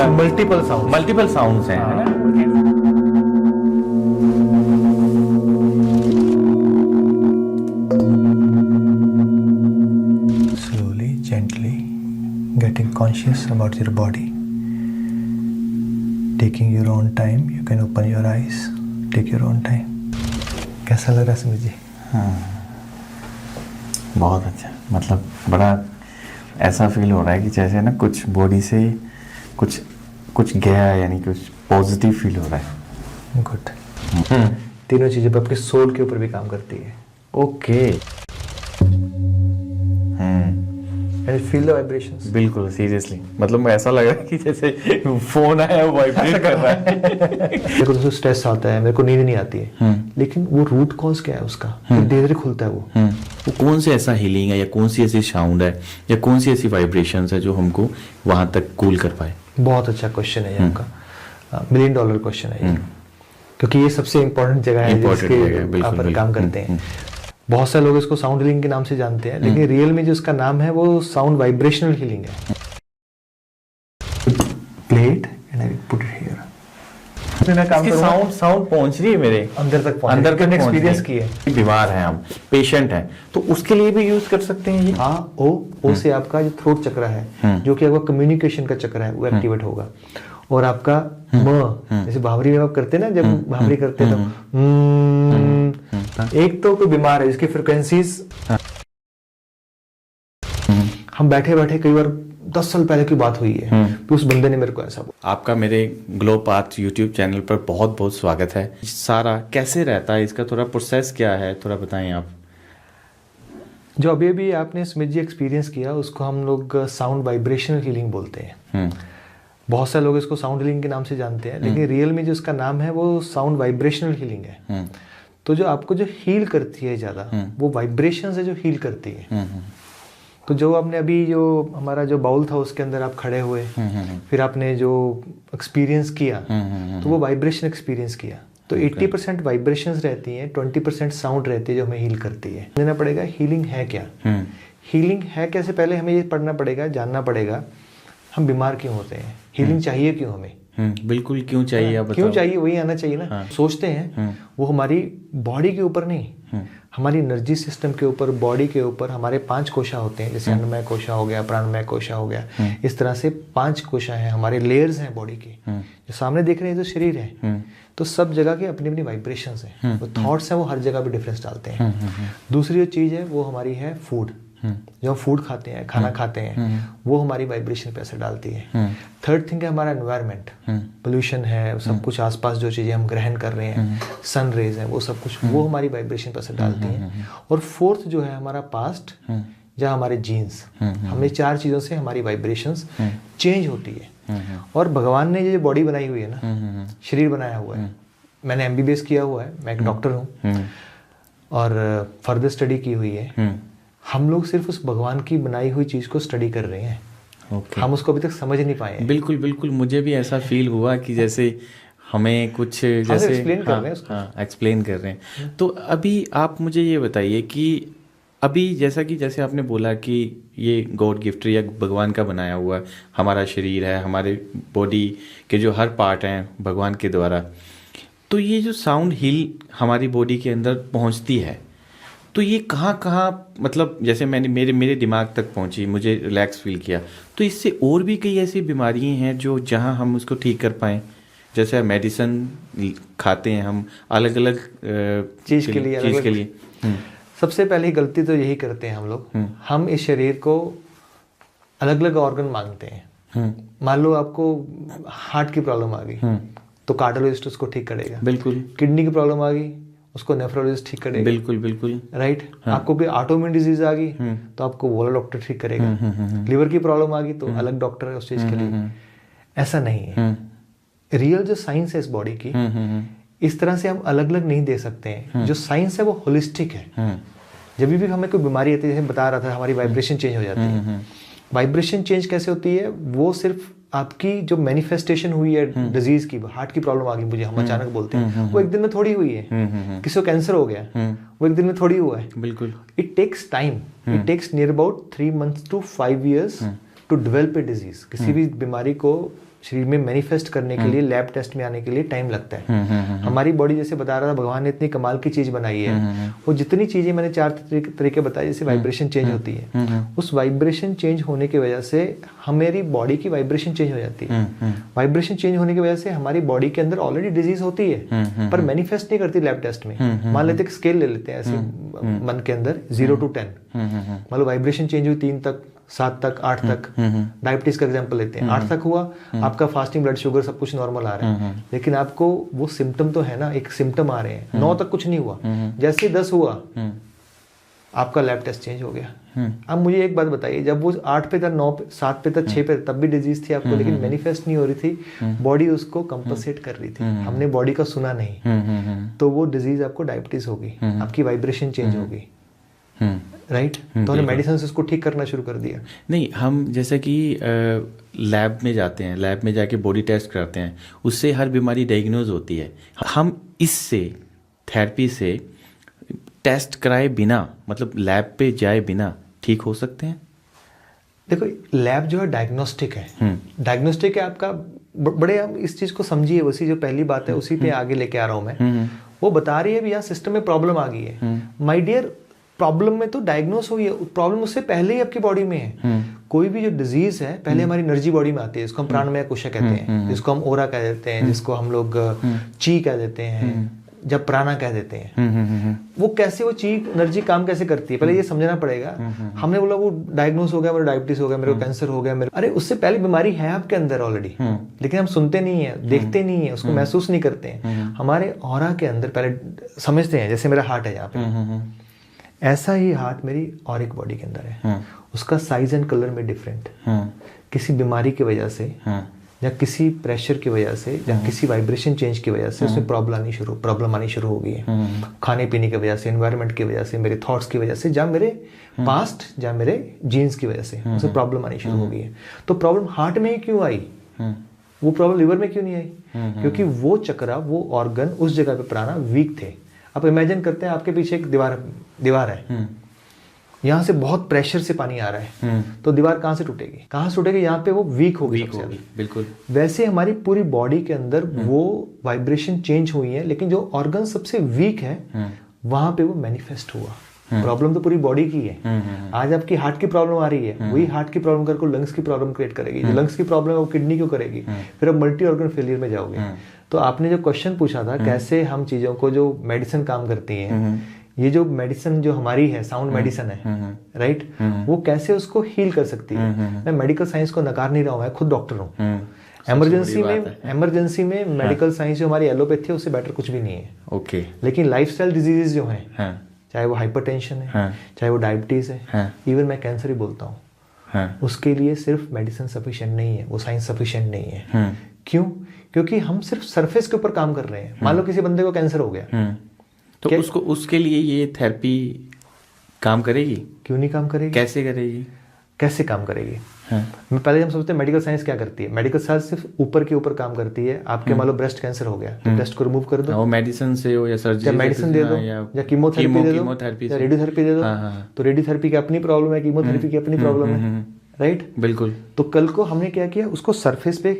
Multiple sounds हैं, है ना? Slowly, gently, getting conscious about your body. Taking your own time, you can open your eyes. Take your own time. कैसा लग रहा है सुमित जी? बहुत अच्छा, मतलब बड़ा ऐसा फील हो रहा है कि जैसे ना कुछ बॉडी से कुछ गया, यानी कुछ पॉजिटिव फील हो रहा है। गुड। तीनों चीज़ें पर आपके सोल के ऊपर भी काम करती है। Okay. And feel the vibrations. बिल्कुल, सीरियसली, मतलब ऐसा लग रहा है कि जैसे फोन आया वाइब्रेट कर रहा है। मेरे को तो स्ट्रेस आता है, मेरे को नींद नहीं आती है, लेकिन वो रूट कॉज क्या है उसका, धीरे धीरे खुलता है वो कौन से ऐसा हीलिंग है, या कौन सी ऐसी साउंड है, या कौन सी ऐसी वाइब्रेशंस है जो हमको वहां तक कूल कर पाए? बहुत अच्छा क्वेश्चन है ये आपका, $1 मिलियन क्वेश्चन है ये, क्योंकि ये सबसे इम्पोर्टेंट जगह है जिसके आप पर काम करते हैं। बहुत सारे लोग इसको साउंड हीलिंग के नाम से जानते हैं, लेकिन रियल में जो इसका नाम है वो साउंड वाइब्रेशनल हीलिंग है। Plate and I put it here. मैं काम करूंगा, साउंड पहुंच रही है मेरे अंदर तक एक्सपीरियंस की है। बीमार है हम, पेशेंट है, तो उसके लिए भी यूज कर सकते हैं ये? हाँ, ओ से आपका जो थ्रोट चक्र है, जो कि आपका कम्युनिकेशन का चक्र है, वो एक्टिवेट होगा। और आपका जैसे भावरी में आप करते हैं ना, जब भावरी करते हैं तो एक तो कोई बीमार है जिसकी फ्रिक्वेंसीज, हम बैठे बैठे कई बार 10 साल पहले की बात हुई है, तो उस बंदे ने मेरे को ऐसा बोला। आपका मेरे ग्लो पाथ यूट्यूब चैनल पर बहुत बहुत स्वागत है। सारा कैसे रहता है, इसका थोड़ा प्रोसेस क्या है, थोड़ा बताएं आप। जो अभी अभी आपने सुमित जी एक्सपीरियंस किया, उसको हम लोग साउंड वाइब्रेशनल हीलिंग बोलते हैं। बहुत सारे लोग इसको साउंड हीलिंग के नाम से जानते हैं, लेकिन रियल में जो इसका नाम है वो साउंड वाइब्रेशनल हीलिंग है। तो जो आपको जो हील करती है ज्यादा, वो वाइब्रेशन है जो हील करती है। तो जो आपने अभी जो हमारा जो बाउल था उसके अंदर आप खड़े हुए, फिर आपने जो एक्सपीरियंस किया, तो वो वाइब्रेशन एक्सपीरियंस किया। तो 80% वाइब्रेशंस रहती हैं, 20% साउंड रहती है जो हमें हील करती है। देना पड़ेगा हीलिंग है क्या, हीलिंग है कैसे, पहले हमें ये पढ़ना पड़ेगा, जानना पड़ेगा हम बीमार क्यों होते हैं, हीलिंग चाहिए क्यों हमें। बिल्कुल, क्यों चाहिए आप बताओ। क्यों चाहिए, वही आना चाहिए ना। सोचते हैं वो हमारी बॉडी के ऊपर नहीं, हमारी एनर्जी सिस्टम के ऊपर, बॉडी के ऊपर हमारे 5 कोशा होते हैं, जैसे अन्नमय कोशा हो गया, प्राणमय कोशा हो गया, इस तरह से 5 कोशा हैं, हमारे लेयर्स हैं बॉडी के। जो सामने देख रहे हैं तो शरीर है, तो सब जगह के अपनी अपनी वाइब्रेशंस हैं, वो थॉट्स हैं, वो हर जगह पे डिफरेंस डालते हैं। दूसरी जो चीज़ है वो हमारी है फूड, जो हम फूड खाते हैं, खाना खाते हैं, वो हमारी वाइब्रेशन पे असर डालती है। थर्ड थिंग है हमारा एनवायरनमेंट, पोल्यूशन है, सब कुछ आसपास जो चीज़ें हम ग्रहण कर रहे हैं, सन रेज है, वो सब कुछ, वो हमारी वाइब्रेशन पे असर डालती है। और फोर्थ जो है हमारा पास्ट या हमारे जीन्स, हमें 4 चीज़ों से हमारी वाइब्रेशंस चेंज होती है। और भगवान ने ये बॉडी बनाई हुई है ना, शरीर बनाया हुआ है, मैंने MBBS किया हुआ है, मैं एक डॉक्टर हूँ और फर्दर स्टडी की हुई है। हम लोग सिर्फ उस भगवान की बनाई हुई चीज को स्टडी कर रहे हैं। हम उसको अभी तक समझ नहीं पाए हैं। बिल्कुल बिल्कुल, मुझे भी ऐसा फील हुआ कि जैसे हमें कुछ जैसे एक्सप्लेन कर रहे हैं उसको। एक्सप्लेन कर रहे हैं। तो अभी आप मुझे ये बताइए कि अभी जैसे आपने बोला कि ये गॉड गिफ्ट या भगवान का बनाया हुआ हमारा शरीर है, हमारे बॉडी के जो हर पार्ट हैं भगवान के द्वारा, तो ये जो साउंड हील हमारी बॉडी के अंदर पहुंचती है, तो ये कहाँ मतलब जैसे मेरे दिमाग तक पहुंची, मुझे रिलैक्स फील किया, तो इससे और भी कई ऐसी बीमारियां हैं जो जहां हम उसको ठीक कर पाएँ। जैसे मेडिसिन खाते हैं हम अलग अलग चीज़ के लिए। सबसे पहली गलती तो यही करते हैं हम लोग, हम इस शरीर को अलग अलग ऑर्गन मांगते हैं। मान लो आपको हार्ट की प्रॉब्लम आ गई, तो कार्डियोलॉजिस्ट उसको ठीक करेगा। बिल्कुल। किडनी की प्रॉब्लम आ गई, उसको नेफ्रोलॉजिस्ट ठीक करेगा। बिल्कुल बिल्कुल, राइट। आपको कोई ऑटोइम्यून डिजीज आ गई, तो आपको वो वाला डॉक्टर ठीक करेगा। लिवर की प्रॉब्लम आ गई तो अलग डॉक्टर है उस चीज के लिए। ऐसा नहीं है। रियल जो साइंस है इस बॉडी की, इस तरह से हम अलग अलग नहीं दे सकते हैं। जो साइंस है वो होलिस्टिक है। जब भी हमें कोई बीमारी आती है, जैसे बता रहा था, हमारी वाइब्रेशन चेंज हो जाती है। वाइब्रेशन चेंज कैसे होती है, वो सिर्फ आपकी जो मैनिफेस्टेशन हुई है डिजीज की, हार्ट की प्रॉब्लम आ गई मुझे, हम अचानक बोलते हैं, वो एक दिन में थोड़ी हुई है। किसी को कैंसर हो गया, वो एक दिन में थोड़ी हुआ है। बिल्कुल। It takes time, it takes near about 3 months to 5 years to develop a disease. किसी भी बीमारी को शरीर में मैनिफेस्ट करने के लिए, लैब टेस्ट में आने के लिए टाइम लगता है। हमारी बॉडी, जैसे बता रहा था, भगवान ने इतनी कमाल की चीज बनाई है, वो जितनी चीजें मैंने 4 तरीके बताए, जैसे वाइब्रेशन चेंज होती है, उस वाइब्रेशन चेंज होने की वजह से हमारी बॉडी की वाइब्रेशन चेंज हो जाती है। वाइब्रेशन चेंज होने की वजह से हमारी बॉडी के अंदर ऑलरेडी डिजीज होती है, पर मैनिफेस्ट नहीं करती लैब टेस्ट में। मान लेते स्केल ले लेते हैं ऐसे मन के अंदर 0 to 10, मतलब वाइब्रेशन चेंज हुई 3 तक, 7 तक, 8 तक। डायबिटीज का एग्जांपल लेते हैं, 8 तक हुआ, आपका फास्टिंग, ब्लड शुगर सब कुछ नॉर्मल आ रहा है, लेकिन आपको वो सिम्टम तो है ना, एक सिम्टम आ रहे हैं। 9 तक कुछ नहीं हुआ, जैसे 10 हुआ आपका लैब टेस्ट चेंज हो गया। अब मुझे एक बात बताइए, जब वो 8 पे था, 9 पे, 7 पे था, 6 पे, तब भी डिजीज थी आपको, लेकिन मैनिफेस्ट नहीं हो रही थी, बॉडी उसको कंपनसेट कर रही थी, हमने बॉडी का सुना नहीं, तो वो डिजीज आपको डायबिटीज होगी, आपकी वाइब्रेशन चेंज होगी, राइट। तो हमने मेडिसिन से उसको ठीक करना शुरू कर दिया। नहीं, हम जैसे कि लैब में जाते हैं, लैब में जाके बॉडी टेस्ट करते हैं, उससे हर बीमारी डायग्नोज होती है। हम इससे, थेरेपी से, टेस्ट कराए बिना, मतलब लैब पे जाए बिना ठीक हो सकते हैं? देखो, लैब जो है डायग्नोस्टिक है, डायग्नोस्टिक है आपका। बड़े हम इस चीज को समझिए, उसी जो पहली बात है उसी पे आगे लेके आ रहा हूं मैं। वो बता रही है भी यहाँ सिस्टम में प्रॉब्लम आ गई है, माय डियर, प्रॉब्लम में तो डायग्नोस हुई है, प्रॉब्लम उससे पहले ही आपकी बॉडी में है। कोई भी जो डिजीज है पहले हमारी एनर्जी बॉडी में आती है, जिसको हम प्राणमय कोशिका कहते हैं, जिसको हम ओरा कह देते हैं, जिसको हम लोग ची कह देते हैं, जब प्राणा कह देते हैं। वो कैसे, वो ची एनर्जी काम कैसे करती है, पहले ये समझना पड़ेगा। हमने बोला वो डायग्नोस हो गया, मेरा डायबिटीज हो गया, मेरे को कैंसर हो गया, मेरे, अरे उससे पहले बीमारी है आपके अंदर ऑलरेडी, लेकिन हम सुनते नहीं है, देखते नहीं है, उसको महसूस नहीं करते हैं। हमारे ऑरा के अंदर पहले समझते हैं, जैसे मेरा हार्ट है यहाँ पे, ऐसा ही हार्ट मेरी और एक बॉडी के अंदर है, उसका साइज एंड कलर में डिफरेंट, किसी बीमारी की वजह से या किसी प्रेशर की वजह से या किसी वाइब्रेशन चेंज की वजह से उसमें प्रॉब्लम आनी शुरू हो गई है। खाने पीने की वजह से, एनवायरनमेंट की वजह से, मेरे थॉट्स की वजह से, या मेरे पास्ट या मेरे जीन्स की वजह से उसमें प्रॉब्लम आनी शुरू हो गई है। तो प्रॉब्लम हार्ट में ही क्यों आई, वो प्रॉब्लम लिवर में क्यों नहीं आई? क्योंकि वो चक्रा, वो ऑर्गन उस जगह पे प्राणा वीक थे। अब इमेजिन करते हैं आपके पीछे एक दीवार है, यहाँ से बहुत प्रेशर से पानी आ रहा है, तो दीवार कहाँ से टूटेगी? कहाँ से टूटेगी? यहाँ पे वो वीक होगी। बिल्कुल। वैसे हमारी पूरी बॉडी के अंदर वो वाइब्रेशन चेंज हुई है, लेकिन जो ऑर्गन सबसे वीक है वहां पे वो मैनिफेस्ट हुआ। प्रॉब्लम तो पूरी बॉडी की है। आज आपकी हार्ट की प्रॉब्लम आ रही है, वही हार्ट की प्रॉब्लम करके लंग्स की प्रॉब्लम क्रिएट करेगी। जो लंग्स की प्रॉब्लम है वो किडनी क्यों करेगी? फिर अब मल्टी ऑर्गन फेलियर में जाओगे। तो आपने जो क्वेश्चन पूछा था, कैसे हम चीजों को, जो मेडिसिन काम करती है, ये जो मेडिसिन जो हमारी है, साउंड मेडिसिन है, राइट, वो कैसे उसको हील कर सकती है। मैं मेडिकल साइंस को नकार नहीं रहा हूँ, मैं खुद डॉक्टर हूँ। इमरजेंसी में मेडिकल साइंस जो हमारी एलोपैथी है उससे बेटर कुछ भी नहीं है। ओके। लेकिन लाइफस्टाइल डिजीजेस जो हैं, चाहे वो हाइपरटेंशन है, चाहे वो डायबिटीज है, इवन मैं कैंसर ही बोलता हूँ, उसके लिए सिर्फ मेडिसिन सफिशिएंट नहीं है, वो साइंस सफिशिएंट नहीं है। क्यों? क्योंकि हम सिर्फ सरफेस के ऊपर काम कर रहे हैं। मान लो किसी बंदे को कैंसर हो गया, तो उसके लिए ये थेरेपी काम करेगी? क्यों नहीं काम करेगी? कैसे करेगी? कैसे काम करेगी? पहले हम सोचते हैं मेडिकल साइंस क्या करती है। मेडिकल साइंस सिर्फ ऊपर के ऊपर काम करती है। आपके मान लो ब्रेस्ट कैंसर हो गया, तो ब्रेस्ट को रिमूव कर दो, वो मेडिसिन से हो या सर्जरी, या मेडिसिन दे दो, या कीमोथेरेपी दे दो, या रेडियोथेरेपी दे दो। तो रेडियोथेरेपी की अपनी प्रॉब्लम है, कीमोथेरेपी की अपनी प्रॉब्लम है, राइट? बिल्कुल। तो कल को हमने क्या किया, उसको सरफेस पे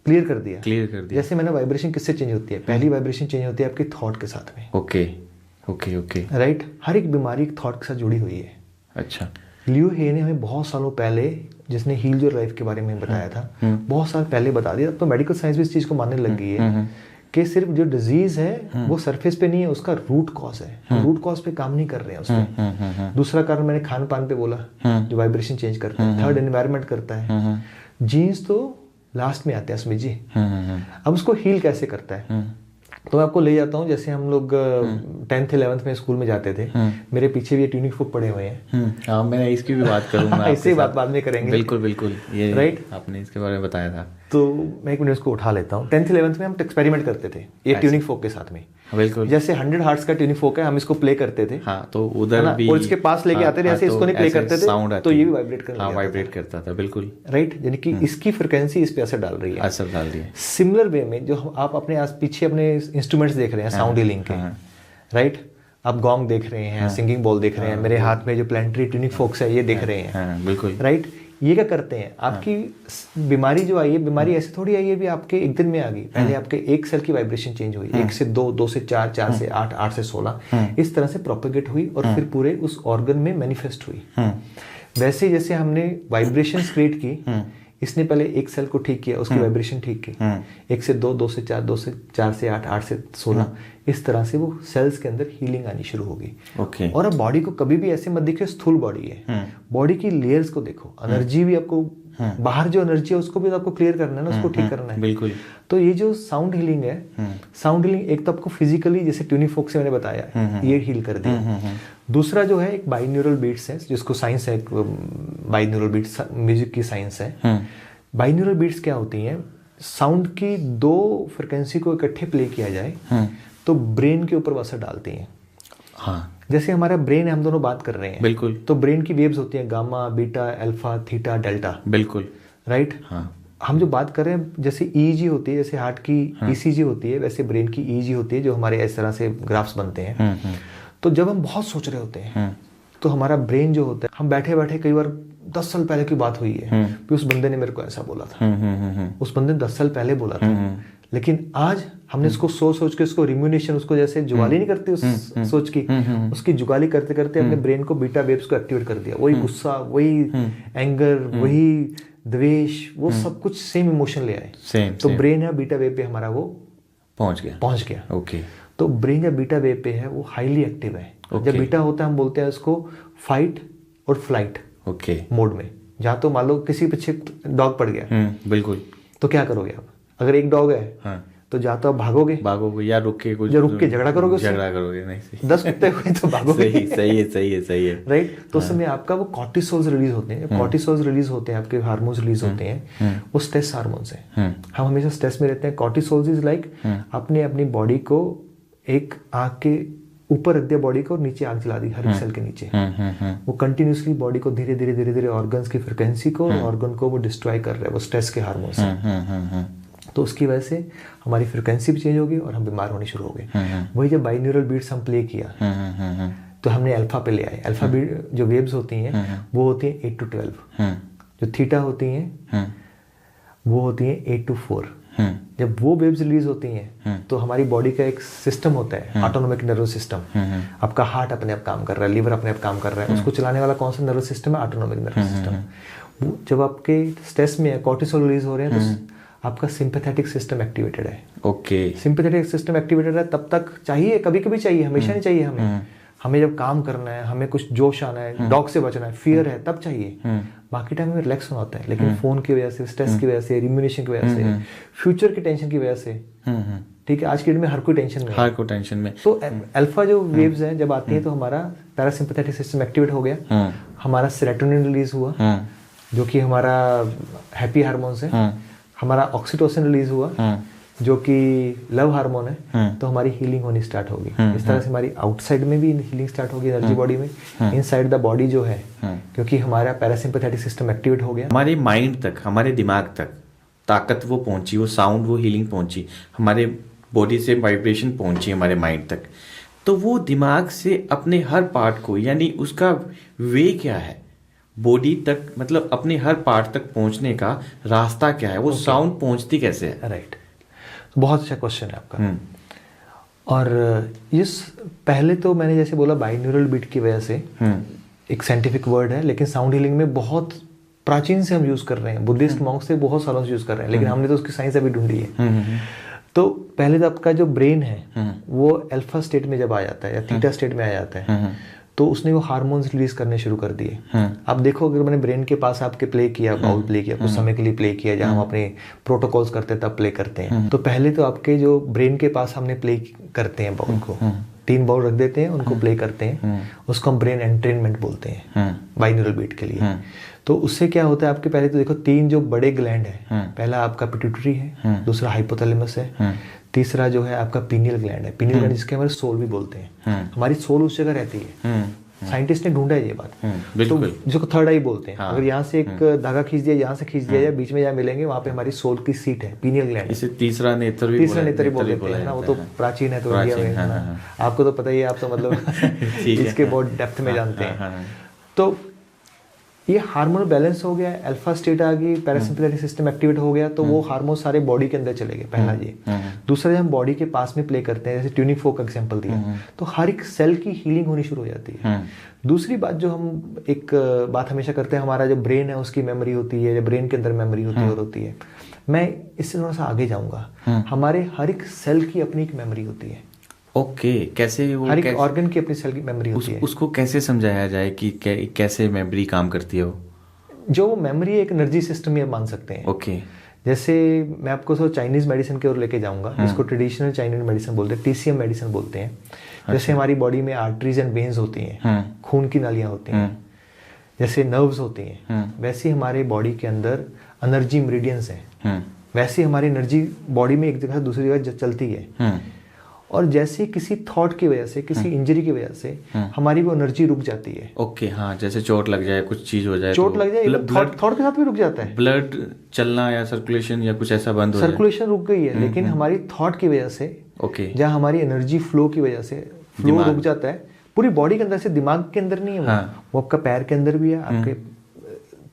क्लियर कर दिया। जैसे मैंने वाइब्रेशन किससे चेंज होती है? पहली वाइब्रेशन चेंज होती है आपकी थॉट के साथ में। Okay, right. हर एक बीमारी थॉट के साथ जुड़ी हुई है। अच्छा। लियो हे ने हमें बहुत सालों पहले, जिसने हील योर लाइफ के बारे में बताया था, बहुत साल पहले बता दिया। अब तो मेडिकल साइंस भी इस चीज को मानने लग गई है कि सिर्फ जो डिजीज है वो सरफेस पे नहीं है, उसका रूट कॉज है। रूट कॉज पे काम नहीं कर रहे हैं उस पे। दूसरा कारण मैंने खान पान पे बोला, जो वाइब्रेशन चेंज करता है। थर्ड, एनवायरनमेंट करता है। जीन्स तो लास्ट में आते हैं स्मित जी। अब उसको हील कैसे करता है? तो मैं आपको ले जाता हूँ, जैसे हम लोग 10th 11th में स्कूल में जाते थे, मेरे पीछे भी ये ट्यूनिक फुक पड़े हुए हैं। मैं इसकी भी बात करूँगा। इससे बात बाद में करेंगे। बिल्कुल, ये राइट, आपने इसके बारे में बताया था। तो मैं 1 मिनट उसको उठा लेता हूँ। 10th 11th में हम एक्सपेरिमेंट करते थे ये ट्यूनिक फोक के साथ में। बिल्कुल। जैसे 100 हर्ट्ज का ट्यूनिक फोक है, हम इसको प्ले करते थे। हाँ, तो उधर भी, और इसके पास लेके आते थे, ऐसे इसको नहीं प्ले करते थे तो ये भी वाइब्रेट करने लगता था। वाइब्रेट करता था, बिल्कुल। राइट, यानी कि इसकी फ्रिक्वेंसी इस पे असर डाल रही है। सिमिलर वे में जो आप अपने पीछे अपने इंस्ट्रूमेंट्स देख रहे हैं साउंड हीलिंग के, राइट, आप गॉन्ग देख रहे हैं, सिंगिंग बॉल देख रहे हैं, मेरे हाथ में जो प्लानिटरी ट्यूनिक फोक्स है ये देख रहे हैं, बिल्कुल, राइट। ये क्या करते हैं, आपकी बीमारी जो आई है, बीमारी ऐसे थोड़ी आई है भी आपके एक दिन में आ गई। पहले आपके एक सेल की वाइब्रेशन चेंज हुई, 1 से 2, 2 से 4, 4 से 8, 8 से 16, इस तरह से प्रोपेगेट हुई और फिर पूरे उस ऑर्गन में मैनिफेस्ट हुई। वैसे जैसे हमने वाइब्रेशंस क्रिएट की, इसने पहले एक सेल को ठीक किया, उसकी वाइब्रेशन ठीक की, 1 से 2, 2 से 4, 2 से 4 से 8, 8 से 16, इस तरह से वो सेल्स के अंदर हीलिंग आनी शुरू होगी। ओके। और अब बॉडी को कभी भी ऐसे मत देखिए स्थूल बॉडी है, बॉडी की लेयर्स को देखो, एनर्जी भी आपको बाहर जो एनर्जी है उसको भी तो आपको क्लियर करना है ना, उसको ठीक करना है। बिल्कुल। तो ये जो साउंड हीलिंग है, साउंड हीलिंग एक तो आपको फिजिकली जैसे ट्यूनिफोक से मैंने बताया ये हील कर दिया। दूसरा जो है एक बाइन्यूरल बीट्स है, जिसको साइंस है, बाइन्यूरल बीट्स म्यूजिक की साइंस है। बाइन्यूरल बीट्स क्या होती हैं, साउंड की 2 फ्रिक्वेंसी को इकट्ठे प्ले किया जाए तो ब्रेन के ऊपर असर डालती हैं। हाँ, जैसे हमारा ब्रेन है, हम दोनों बात कर रहे हैं, बिल्कुल। तो ब्रेन की वेव्स होती हैं gamma, beta, alpha, theta, delta, बिल्कुल, राइट। हाँ। हम जो बात कर रहे हैं, जैसे ईईजी होती है, जैसे हार्ट की ईसीजी होती है, वैसे ब्रेन की ईईजी होती है, जो हमारे इस तरह से ग्राफ्स बनते हैं। तो जब हम बहुत सोच रहे होते हैं तो हमारा ब्रेन जो होता है, हम बैठे बैठे कई बार 10 साल पहले की बात हुई है कि उस बंदे ने मेरे को ऐसा बोला था, उस बंदे ने 10 साल पहले बोला था, लेकिन आज हमने उसको सोच के उसको रिम्यूनेशन, उसको जैसे जुगाली नहीं करती उस सोच की, उसकी जुगाली करते करते अपने ब्रेन को बीटा वेव्स को एक्टिवेट कर दिया। वही गुस्सा, वही एंगर, वही द्वेष, वो सब कुछ सेम इमोशन ले आए। तो ब्रेन है बीटा वेव पे हमारा वो पहुंच गया। ओके। तो ब्रेन जब बीटा वेव पे है वो हाईली एक्टिव है। जब बीटा होता है हम बोलते हैं उसको फाइट और फ्लाइट मोड में। जहाँ तो मान लो किसी पीछे डॉग पड़ गया, बिल्कुल, तो क्या करोगे आप? अगर एक डॉग है तो जा तो आप भागोगे या रुक के झगड़ा करोगे नहीं, 10 कुत्ते हुए तो भागोगे। सही है राइट। तो उस समय आपका वो कॉर्टिसोल्स रिलीज होते हैं। कॉर्टिसोल्स रिलीज होते हैं, आपके हार्मोन्स रिलीज होते हैं, वो स्ट्रेस हार्मोन्स हैं। हम हमेशा स्ट्रेस में रहते हैं। कॉर्टिसोल्स इज लाइक आपने अपनी बॉडी को एक आग के ऊपर रख दिया, बॉडी को नीचे आग जला दी, हर एक सेल के नीचे। वो कंटिन्यूसली बॉडी को धीरे धीरे ऑर्गन्स की फ्रिक्वेंसी को, ऑर्गन को वो डिस्ट्रॉय कर रहा है, वो स्ट्रेस के हार्मोन्स हैं। तो उसकी वजह से हमारी फ्रिक्वेंसी भी चेंज होगी और हम बीमार होने शुरू हो गए। वही जब बाइन्यूरल बीट्स हम प्ले किया तो हमने अल्फा पे ले आए। अल्फा बीट जो वेव्स होती हैं वो होती हैं 8 to 12, जो थीटा होती हैं वो होती हैं 8 to 4। जब वो वेव्स रिलीज होती हैं तो हमारी बॉडी का एक सिस्टम होता है, ऑटोनोमिक नर्वस सिस्टम। आपका हार्ट अपने आप काम कर रहा है, लीवर अपने आप काम कर रहा है, उसको चलाने वाला कौन सा नर्वस सिस्टम है? Autonomic nervous system. जब आपके स्ट्रेस में है, कॉर्टिसोल रिलीज हो रहे हैं, तो आपका सिंपैथेटिक सिस्टम एक्टिवेटेड है। ओके। सिंपैथेटिक सिस्टम एक्टिवेटेड है तब तक चाहिए, कभी कभी चाहिए, हमेशा नहीं चाहिए हमें। हमें जब काम करना है, हमें कुछ जोश आना है, डॉग से बचना है, फियर है, तब चाहिए। बाकी टाइम में रिलैक्स होना होता है। लेकिन फोन की वजह से, स्ट्रेस की वजह से, रिम्यूनेशन की वजह से, फ्यूचर की टेंशन की वजह से, ठीक है, आज की डेट में हर कोई टेंशन में। तो अल्फा जो वेव्स हैं जब आती है तो हमारा पैरासिम्पैथेटिक सिस्टम एक्टिवेट हो गया, हमारा सेरोटोनिन रिलीज हुआ जो कि हमारा हैप्पी हार्मोन्स है, हमारा ऑक्सीटोसिन रिलीज हुआ जो कि लव हार्मोन है, तो हमारी हीलिंग होनी स्टार्ट होगी। इस तरह से हमारी आउटसाइड में भी हीलिंग स्टार्ट होगी, एनर्जी बॉडी में, इनसाइड द बॉडी जो है, क्योंकि हमारा पैरासिम्पैथेटिक सिस्टम एक्टिवेट हो गया। हमारे माइंड तक, हमारे दिमाग तक ताकत वो पहुंची, वो साउंड, वो हीलिंग पहुंची, हमारे बॉडी से वाइब्रेशन पहुंची हमारे माइंड तक। तो वो दिमाग से अपने हर पार्ट को, यानी उसका वे क्या है बॉडी तक, मतलब अपने हर पार्ट तक पहुंचने का रास्ता क्या है, वो साउंड पहुंचती कैसे है? राइट। बहुत अच्छा क्वेश्चन है आपका। और इस पहले तो मैंने जैसे बोला बाइन्यूरल बीट की वजह से एक साइंटिफिक वर्ड है, लेकिन साउंड हीलिंग में बहुत प्राचीन से हम यूज कर रहे हैं, बुद्धिस्ट मॉन्क्स से बहुत सालों से यूज कर रहे हैं, लेकिन हमने तो उसकी साइंस अभी ढूंढी है। तो पहले तो आपका जो ब्रेन है वो अल्फा स्टेट में जब आ जाता है या थीटा स्टेट में आ जाता है, तो उसने वो हार्मोन्स रिलीज करने शुरू कर दिए। आप देखो, अगर मैंने ब्रेन के पास आपके प्ले किया, बाउल प्ले किया, कुछ समय के लिए प्ले किया, जहाँ हम अपने प्रोटोकॉल्स करते हैं तब प्ले करते हैं, तो पहले तो आपके जो ब्रेन के पास हमने प्ले करते हैं बाउल को, 3 बाउल रख देते हैं, उनको प्ले करते हैं, उसको हम ब्रेन एंट्रेनमेंट बोलते हैं बाइन्यूरल बीट के लिए। तो उससे क्या होता है, आपके पहले तो देखो 3 जो बड़े ग्लैंड है, पहला आपका पिट्यूटरी है, दूसरा हाइपोथैलेमस है, तीसरा जो है आपका पीनियल ग्लैंड है। पीनियल ग्लैंड जिसके हमारे सोल भी बोलते हैं, हमारी सोल उस जगह रहती है। साइंटिस्ट ने ढूंढा है ये बात, तो जिसको थर्ड आई बोलते हैं। अगर यहाँ से एक धागा खींच दिया, यहाँ से खींच दिया जाए, बीच में जहाँ मिलेंगे वहाँ पे हमारी सोल की सीट है, पीनियल ग्लैंड। इसे तीसरा नेत्र भी बोल देते हैं ना, वो तो प्राचीन है, तो इंडिया में आपको तो पता ही है, आप तो मतलब इसके बहुत डेप्थ में जानते हैं। तो ये हार्मोन बैलेंस हो गया, अल्फा स्टेट आ गई, पैरासिम्पैथेटिक सिस्टम एक्टिवेट हो गया, तो वो हार्मोन सारे बॉडी के अंदर चले गए, पहला ये। दूसरा, हम बॉडी के पास में प्ले करते हैं, जैसे ट्यूनिंग फोक का एग्जांपल दिया, तो हर एक सेल की हीलिंग होनी शुरू हो जाती है। दूसरी बात जो हम एक बात हमेशा करते हैं, हमारा जो ब्रेन है उसकी मेमोरी होती है, जो ब्रेन के अंदर मेमोरी होती है और होती है। मैं इससे थोड़ा सा आगे जाऊंगा, हमारे हर एक सेल की अपनी एक मेमोरी होती है। ओके, कैसे वो हर एक ऑर्गन की अपनी सेल की मेमोरी होती है। उसको कैसे समझाया जाए कि कैसे मेमोरी काम करती है वो? जो वो मेमोरी एक एनर्जी सिस्टम ये मान सकते हैं। ओके। जैसे मैं आपको थोड़ा चाइनीज मेडिसिन की ओर लेके जाऊंगा, जिसको ट्रेडिशनल चाइनीज मेडिसिन बोलते हैं, TCM मेडिसिन बोलते हैं। जैसे हमारी बॉडी में आर्टरीज एंड वेन्स होती हैं, खून की नालियां होती हैं, जैसे नर्व्स होती हैं, वैसे हमारे बॉडी के अंदर एनर्जी मेरिडियंस हैं। वैसे हमारी एनर्जी बॉडी में एक जगह से दूसरी जगह चलती है, और जैसे किसी थॉट की वजह से, किसी इंजरी की वजह से हमारी वो एनर्जी रुक जाती है। ओके, हाँ, जैसे चोट लग जाए, कुछ चीज हो जाए, चोट लग जाए, थॉट के साथ भी रुक जाता है, ब्लड चलना या सर्कुलेशन या कुछ ऐसा बंद हो जाए, सर्कुलेशन रुक गई है, लेकिन हमारी थॉट की वजह से, ओके, जहाँ हमारी एनर्जी फ्लो की वजह से फ्लो रुक जाता है पूरी बॉडी के अंदर से, दिमाग के अंदर नहीं है वो आपका पैर के अंदर भी है, आपके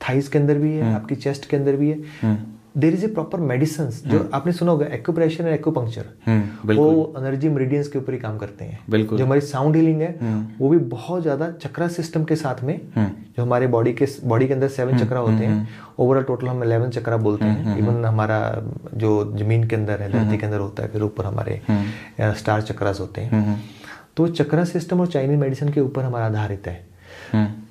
थाइस के अंदर भी है, आपकी चेस्ट के अंदर भी है। There is a proper medicine, जो आपने सुना होगा, एक्यूप्रेशर और एक्यूपंक्चर, वो एनर्जी मेरिडियंस के ऊपर ही काम करते हैं। बिल्कुल। जो हमारी साउंड हीलिंग है वो भी बहुत ज्यादा चक्रा सिस्टम के साथ में, जो हमारे बॉडी के अंदर 7 चक्रा होते हैं, ओवरऑल टोटल हम 11 चक्रा बोलते हैं। इवन हमारा जो जमीन के अंदर है, धरती के अंदर होता है, फिर ऊपर हमारे स्टार चक्रास होते हैं। तो चक्रा सिस्टम और चाइनीज मेडिसिन के ऊपर हमारा आधारित है।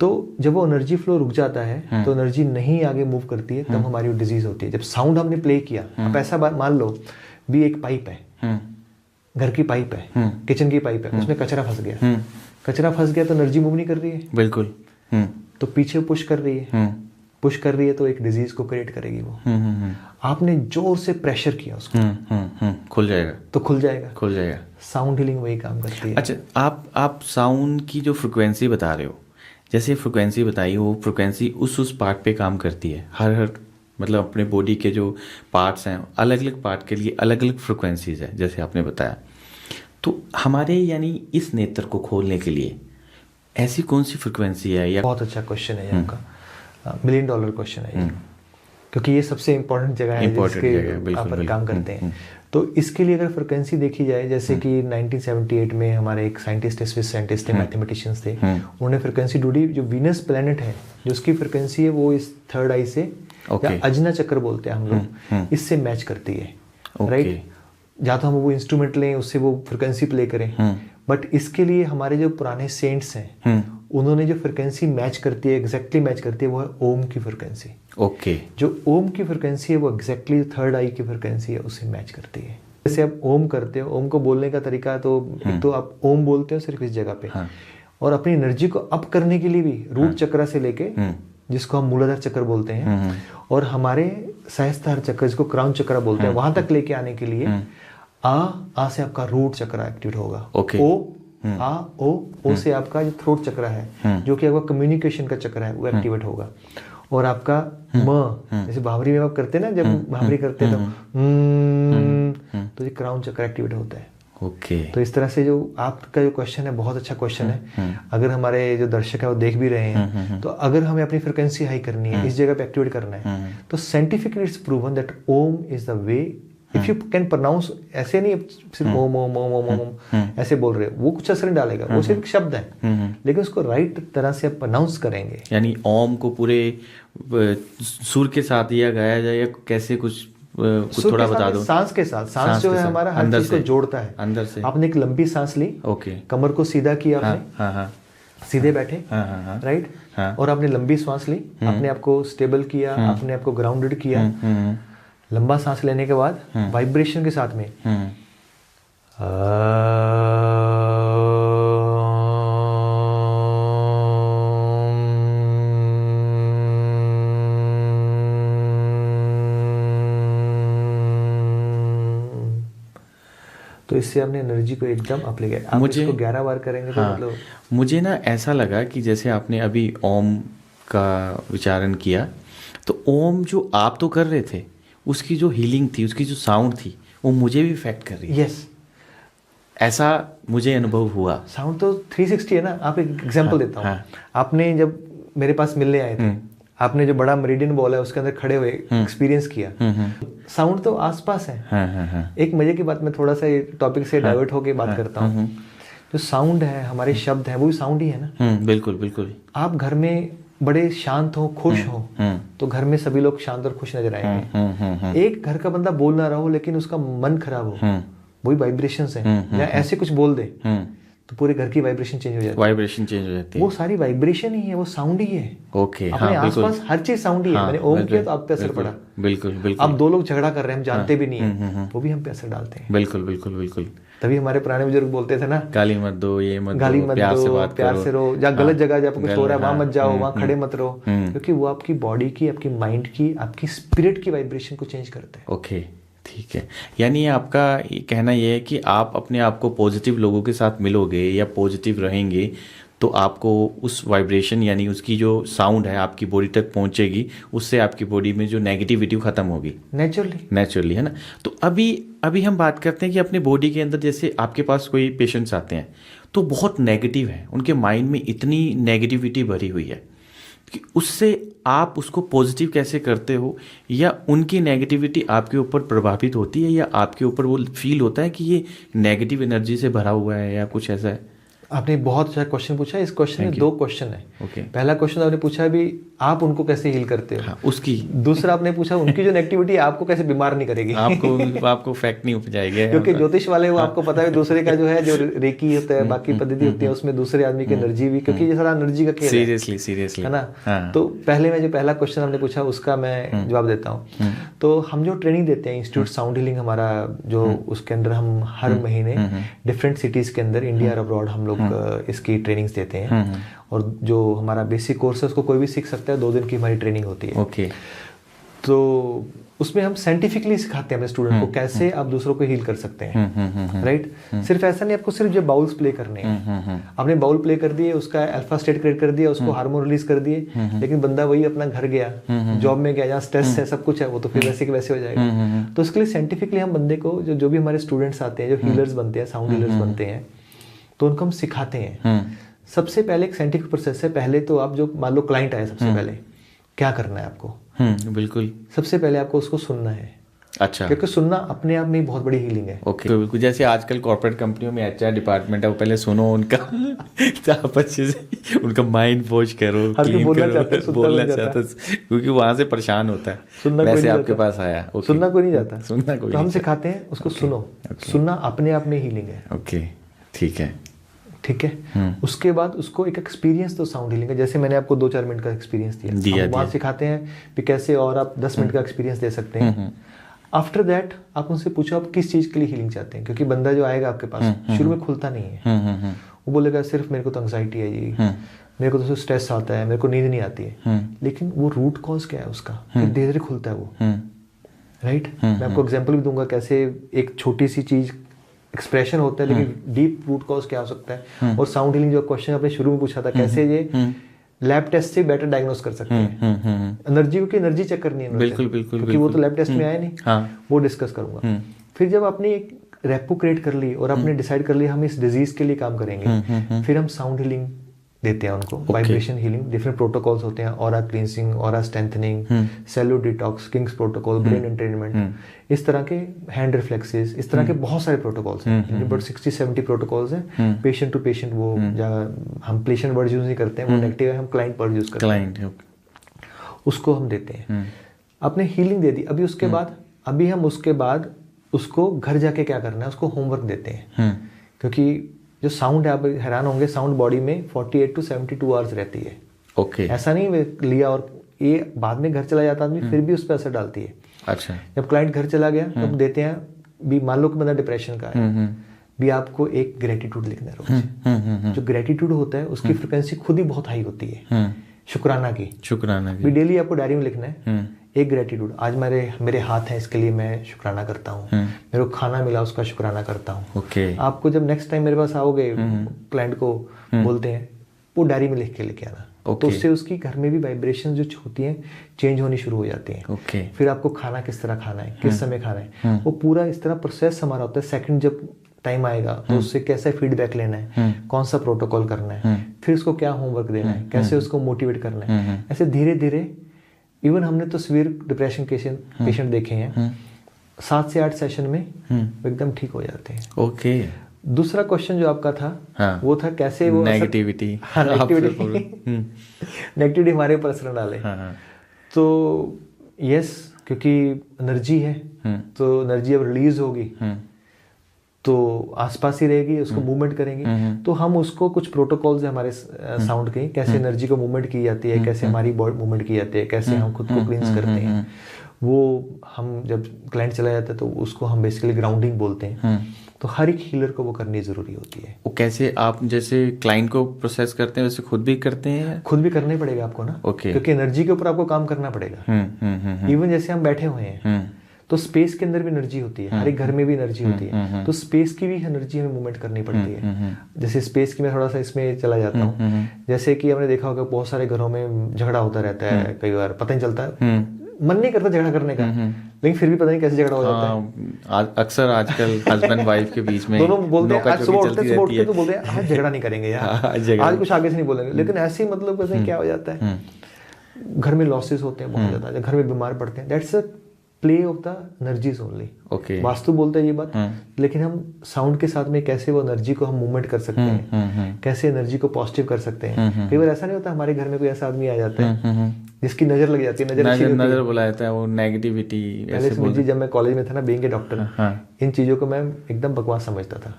तो जब वो एनर्जी फ्लो रुक जाता है, तो एनर्जी नहीं आगे मूव करती है, तब हमारी वो डिजीज होती है। जब साउंड हमने प्ले किया, आप ऐसा मान लो भी एक पाइप है, घर की पाइप है, किचन की पाइप है, उसमें कचरा फंस गया, कचरा फंस गया तो एनर्जी मूव नहीं कर रही है, बिल्कुल, तो पीछे पुश कर रही है, पुश कर रही है, तो एक डिजीज को क्रिएट करेगी वो। आपने जोर से प्रेशर किया उसको, खुल जाएगा, तो खुल जाएगा, खुल जाएगा। साउंड हीलिंग वही काम करती है। अच्छा, आप साउंड की जो फ्रिक्वेंसी बता रहे हो, जैसे फ्रिक्वेंसी बताई, वो फ्रिक्वेंसी उस पार्ट पे काम करती है। हर मतलब अपने बॉडी के जो पार्ट्स हैं, अलग अलग पार्ट के लिए अलग अलग फ्रिक्वेंसीज है, जैसे आपने बताया। तो हमारे यानी इस नेत्र को खोलने के लिए ऐसी कौन सी फ्रिक्वेंसी है? या बहुत अच्छा क्वेश्चन है ये आपका, $1 मिलियन क्वेश्चन है ये, क्योंकि ये सबसे इम्पोर्टेंट जगह है जिसके आप काम करते हैं। तो इसके लिए अगर फ्रिक्वेंसी देखी जाए, जैसे कि 1978 में हमारे एक साइंटिस्ट, स्विस साइंटिस्ट थे, मैथमेटिशियंस थे, उन्होंने फ्रिक्वेंसी ढूंढी। जो वीनस प्लैनेट है, जो उसकी फ्रिक्वेंसी है, वो इस थर्ड आई से, या अजना चक्र बोलते हैं हम लोग, इससे मैच करती है, राइट। या तो हम वो इंस्ट्रूमेंट लें, उससे वो फ्रिक्वेंसी प्ले करें, बट इसके लिए हमारे जो पुराने सेंट्स हैं, उन्होंने जो फ्रिक्वेंसी मैच करती है, एग्जैक्टली मैच करती है, वो है ओम की फ्रिक्वेंसी। ओके। जो ओम की फ्रिक्वेंसी है, वो एग्जैक्टली थर्ड आई की फ्रिक्वेंसी है, उससे मैच करती है। जैसे आप ओम करते हो, ओम को बोलने का तरीका तो एक तो आप ओम बोलते हो सिर्फ इस जगह पे, और अपनी एनर्जी को अप करने के लिए भी रूट चक्र से लेके, जिसको हम मूलाधार चक्र बोलते हैं, और हमारे सहस्त्रार चक्र, जिसको क्राउन चक्र बोलते हैं, वहां तक लेके आने के लिए आ से आपका रूट चक्र एक्टिवेट होगा। ओके। ओ से आपका जो थ्रोट चक्र है, जो कि आपका कम्युनिकेशन का चक्र है, वो एक्टिवेट होगा। और आपका जैसे भावरी में आप करते हैं ना, जब भावरी करते हैं तो ये क्राउन चक्र एक्टिवेट होता है। ओके। तो इस तरह से जो आपका जो क्वेश्चन है, बहुत अच्छा क्वेश्चन है। अगर हमारे जो दर्शक है वो देख भी रहे हैं, तो अगर हमें अपनी फ्रिक्वेंसी हाई करनी है, इस जगह पे एक्टिवेट करना है, तो scientifically it's proven that Om is the way. If you can pronounce, ऐसे नहीं सिर्फ ओम ओम ओम ओम ओम ऐसे बोल रहे हो, वो कुछ असर नहीं डालेगा, वो सिर्फ शब्द है, लेकिन उसको राइट तरह से आप प्रोनाउंस करेंगे। यानी ओम को पूरे सुर के साथ या गाया जाए, या कैसे कुछ थोड़ा बता दो। सांस के साथ, सांस जो है हमारा हर चीज को जोड़ता है अंदर से। आपने एक लंबी सांस ली, ओके, कमर को सीधा किया आपने, सीधे बैठे, राइट, और आपने लंबी सांस ली, अपने आप को स्टेबल किया, अपने आप को ग्राउंडेड किया। लंबा सांस लेने के बाद वाइब्रेशन के साथ में तो इससे हमने एनर्जी को एकदम अप ले गया। आप इसको 11 बार करेंगे तो मतलब मुझे ना ऐसा लगा कि जैसे आपने अभी ओम का विचारण किया, तो ओम जो आप तो कर रहे थे, उसकी जो हीलिंग थी, उसकी जो साउंड थी, वो मुझे भी इफेक्ट कर रही है। यस, ऐसा मुझे अनुभव हुआ। साउंड तो 360 है ना। आप एक एग्जांपल देता हूँ। आपने जब मेरे पास मिलने आए थे, आपने जो बड़ा मेरिडियन बॉल है उसके अंदर खड़े हुए एक्सपीरियंस किया, साउंड तो आसपास है। एक मजे की बात, मैं थोड़ा सा टॉपिक से डाइवर्ट होके बात करता हूँ। जो साउंड है, हमारे शब्द हैं, वो भी साउंड ही है ना। बिल्कुल बिल्कुल। आप घर में बड़े शांत हो, खुश हो, तो घर में सभी लोग शांत और खुश नजर आएंगे। एक घर का बंदा बोल ना रहा हो लेकिन उसका मन खराब हो, वही वाइब्रेशंस है, या ऐसे कुछ बोल दे तो पूरे घर की वाइब्रेशन चेंज हो जाती है। वाइब्रेशन चेंज हो जाती है। वो सारी वाइब्रेशन ही है, वो साउंड ही है। ओके, अपने आसपास हर चीज साउंड ही है। मैंने ओम किया तो आप पे असर पड़ा। बिल्कुल बिल्कुल। अब दो लोग झगड़ा कर रहे हैं, हम जानते भी नहीं है, वो भी हम पे असर डालते हैं। बिल्कुल बिल्कुल बिल्कुल। तभी हमारे पुराने बुजुर्ग बोलते थे ना, गाली मत दो, ये मत गाली दो, मत प्यार दो, से बात प्यार करो, से रहो, या गलत जगह जब कुछ हो रहा है वहां मत जाओ, वहां खड़े मत रहो, क्योंकि वो आपकी बॉडी की, आपकी माइंड की, आपकी स्पिरिट की वाइब्रेशन को चेंज करते हैं। ओके, ठीक है। यानी आपका कहना यह है कि आप अपने आप को पॉजिटिव लोगों के साथ मिलोगे या पॉजिटिव रहेंगे तो आपको उस वाइब्रेशन यानी उसकी जो साउंड है आपकी बॉडी तक पहुंचेगी, उससे आपकी बॉडी में जो नेगेटिविटी खत्म होगी नेचुरली, है ना। तो अभी हम बात करते हैं कि अपनी बॉडी के अंदर, जैसे आपके पास कोई पेशेंट्स आते हैं तो बहुत नेगेटिव है, उनके माइंड में इतनी नेगेटिविटी भरी हुई है कि उससे आप उसको पॉजिटिव कैसे करते हो, या उनकी नेगेटिविटी आपके ऊपर प्रभावित होती है, या आपके ऊपर वो फील होता है कि ये नेगेटिव एनर्जी से भरा हुआ है, या कुछ ऐसा है? आपने बहुत अच्छा क्वेश्चन पूछा। इस क्वेश्चन में दो क्वेश्चन है। ओके। पहला क्वेश्चन आपने पूछा भी आप उनको कैसे हील करते हो, उसकी। दूसरा आपने पूछा उनकी जो नेगेटिविटी आपको कैसे बीमार नहीं करेगी, आपको फैक्ट नहीं उपजाएगा। क्योंकि ज्योतिष वाले वो आपको पता है दूसरे का जो है, जो रेकी होता है, बाकी पद्धति होती है, उसमें दूसरे आदमी की एनर्जी भी, क्योंकि ये सारा एनर्जी का खेल है। सीरियसली है ना। तो पहले में जो पहला क्वेश्चन हमने पूछा उसका मैं जवाब देता हूँ। तो हम जो ट्रेनिंग देते हैं, इंस्टीट्यूट साउंड हीलिंग हमारा जो, उसके अंदर हम हर महीने डिफरेंट सिटीज के अंदर, इंडिया और अब्रॉड, हम लोग इसकी ट्रेनिंग्स देते हैं। और जो हमारा बेसिक कोर्स है उसको कोई भी सीख सकता है, 2 दिन की हमारी ट्रेनिंग होती है। ओके। तो उसमें हम साइंटिफिकली सिखाते हैं अपने स्टूडेंट को कैसे आप दूसरों को हील कर सकते हैं, राइट। सिर्फ ऐसा नहीं, आपको सिर्फ जो बाउल्स प्ले करने हैं, आपने बाउल प्ले कर दिए, उसका अल्फा स्टेट क्रिएट कर दिया, उसको हार्मोन रिलीज कर दिए, लेकिन बंदा वही अपना घर गया, जॉब में गया, जहाँ स्ट्रेस है, सब कुछ है, वो तो फिर वैसे के वैसे हो जाएगा। तो उसके लिए साइंटिफिकली हम बंदे को, जो भी हमारे स्टूडेंट्स आते हैं, जो हीलर्स बनते हैं, साउंड हीलर्स बनते हैं, तो उनको हम सिखाते हैं। सबसे पहले एक साइंटिफिक प्रोसेस है। पहले तो आप जो मान लो क्लाइंट आए, सबसे पहले क्या करना है आपको? बिल्कुल। सबसे पहले आपको उसको सुनना है। अच्छा। क्योंकि सुनना अपने आप में बहुत बड़ी हीलिंग है। ओके। तो बिल्कुल जैसे आजकल कॉर्पोरेट कंपनियों में एचआर डिपार्टमेंट है, वो पहले सुनो उनका आप अच्छे से उनका माइंड वॉश करो, क्लीन करो, बोलना चाहता, क्योंकि वहां से परेशान होता है। वैसे आपके पास आया, सुनना कोई नहीं जाता, सुनना कोई। तो हम सिखाते हैं उसको सुनो। सुनना अपने आप में हीलिंग है। ओके, ठीक है। ठीक है। उसके बाद उसको एक एक्सपीरियंस तो साउंड हीलिंग है, जैसे मैंने आपको 2-4 मिनट का एक्सपीरियंस दिया, हम वहाँ सिखाते हैं कि कैसे और आप 10 मिनट का एक्सपीरियंस दे सकते हैं। आफ्टर दैट आप उनसे पूछो आप किस चीज़ के लिए हीलिंग चाहते हैं, क्योंकि बंदा जो आएगा आपके पास शुरू में खुलता नहीं है। वो बोलेगा सिर्फ मेरे को तो एंग्जाइटी है जी, मेरे को तो स्ट्रेस आता है, मेरे को नींद नहीं आती है। लेकिन वो रूट कॉज क्या है उसका, धीरे धीरे खुलता है वो, राइट। मैं आपको एग्जाम्पल भी दूंगा कैसे एक छोटी सी चीज़ एक्सप्रेशन होता है, लेकिन डीप रूट कॉज क्या हो सकता है। और साउंड हीलिंग जो क्वेश्चन आपने शुरू में पूछा था, कैसे ये लैब टेस्ट से बेटर डायग्नोस कर सकते हैं एनर्जी, क्योंकि एनर्जी चेक करनी है। बिल्कुल बिल्कुल, क्योंकि वो तो लैब टेस्ट में आया नहीं। वो डिस्कस करूंगा। फिर जब आपने एक रेपो क्रिएट कर ली और आपने डिसाइड कर लिया हम इस डिजीज के लिए काम करेंगे, फिर हम साउंड हीलिंग देते हैं उनको, वाइब्रेशन हीलिंग, डिफरेंट प्रोटोकॉल्स होते हैं, aura cleansing, aura strengthening, cellular detox, kings protocol, brain entrainment, इस तरह के हैंड रिफ्लेक्सेस, इस तरह के बहुत सारे प्रोटोकॉल्स हैं, बट 60-70 प्रोटोकॉल्स हैं। पेशेंट टू पेशेंट, वो हम पेशेंट वर्ड यूज नहीं करते हैं, वो नेगेटिव है, हम क्लाइंट वर्ड यूज करते हैं, उसको हम देते हैं। आपने हीलिंग दे दी, अभी उसके बाद उसके बाद उसको घर जाके क्या करना है, उसको होमवर्क देते हैं। क्योंकि जो साउंड है, आप हैरान होंगे, साउंड बॉडी में 48 to 72 आवर्स रहती है। ओके। ऐसा नहीं लिया और ये बाद में घर चला जाता आदमी, फिर भी उस पर असर डालती है। अच्छा। जब क्लाइंट घर चला गया तब देते हैं भी, मान लो कि बंदा डिप्रेशन का है, भी आपको एक ग्रेटिट्यूड लिखना है रोज। जो ग्रेटिट्यूड होता है उसकी फ्रिक्वेंसी खुद ही बहुत हाई होती है, शुक्राना की। भी डेली आपको डायरी में लिखना है एक ग्रेटिट्यूड, आज मेरे हाथ हैं इसके लिए मैं शुक्राना करता हूँ, मेरे को खाना मिला उसका शुक्राना करता हूँ। ओके। आपको जब नेक्स्ट टाइम मेरे पास आओगे, क्लाइंट को बोलते हैं वो डायरी में लिख के लेके आना। तो उससे उसकी घर में भी वाइब्रेशन जो होती हैं चेंज होनी शुरू हो जाती हैं। फिर आपको खाना किस तरह खाना है, किस समय खाना है, वो पूरा इस तरह प्रोसेस हमारा होता है। सेकंड जब टाइम आएगा तो उससे कैसे फीडबैक लेना है, कौन सा प्रोटोकॉल करना है, फिर उसको क्या होमवर्क देना है, कैसे उसको मोटिवेट करना है, ऐसे धीरे धीरे इवन हमने तो सीवियर डिप्रेशन पेशेंट देखे हैं 7 से 8 सेशन में वो एकदम ठीक हो जाते हैं। ओके। दूसरा क्वेश्चन जो आपका था, हाँ, वो था कैसे वो नेगेटिविटी। नेगेटिविटी हमारे ऊपर असर डाले। हाँ, तो यस, क्योंकि एनर्जी है तो एनर्जी अब रिलीज होगी तो आसपास ही रहेगी, उसको मूवमेंट करेंगे। तो हम उसको कुछ प्रोटोकॉल्स है हमारे साउंड के, कैसे एनर्जी को मूवमेंट की जाती है, कैसे हमारी बॉडी मूवमेंट की जाती है, कैसे हम खुद को क्लींस करते हैं, वो हम जब क्लाइंट चला जाता है तो उसको हम बेसिकली ग्राउंडिंग बोलते हैं। तो हर एक हीलर को वो करनी जरूरी होती है। वो कैसे आप जैसे क्लाइंट को प्रोसेस करते हैं वैसे खुद भी करते हैं? खुद भी करना ही पड़ेगा आपको ना। ओके। क्योंकि एनर्जी के ऊपर आपको काम करना पड़ेगा। इवन जैसे हम बैठे हुए हैं तो स्पेस के अंदर भी एनर्जी होती है, हर एक घर में भी एनर्जी होती है, तो स्पेस की भी एनर्जी हमें मूवमेंट करनी पड़ती है। जैसे स्पेस की मैं थोड़ा सा इसमें चला जाता हूँ। जैसे कि हमने देखा होगा बहुत सारे घरों में झगड़ा होता रहता है, कई बार पता नहीं चलता, मन नहीं करता झगड़ा करने का, लेकिन फिर भी पता नहीं कैसे झगड़ा हो जाता है। अक्सर आजकल हस्बैंड वाइफ के बीच में दोनों बोलते हैं, आज सुबह उठते तो बोलते हैं आज झगड़ा नहीं करेंगे यार, आज कुछ आगे से नहीं बोलेंगे, लेकिन ऐसे ही मतलब कैसे क्या हो जाता है, घर में लॉसेस होते हैं बहुत ज्यादा, घर में बीमार पड़ते हैं। That's a play of the energies only. Okay. Vastu बोलते हैं ये बात, लेकिन हम साउंड के साथ में कैसे वो एनर्जी को हम मूवमेंट कर सकते हैं, कैसे एनर्जी को पॉजिटिव कर सकते हैं। कई बार ऐसा नहीं होता, हमारे घर में कोई ऐसा आदमी आ जाता है जिसकी नजर लग जाती है, नजर बोला जाता है, वो नेगेटिविटी। पहले समझिए जब मैं कॉलेज में था ना, बीइंग ए डॉक्टर, इन चीजों को मैं एकदम बकवास समझता था।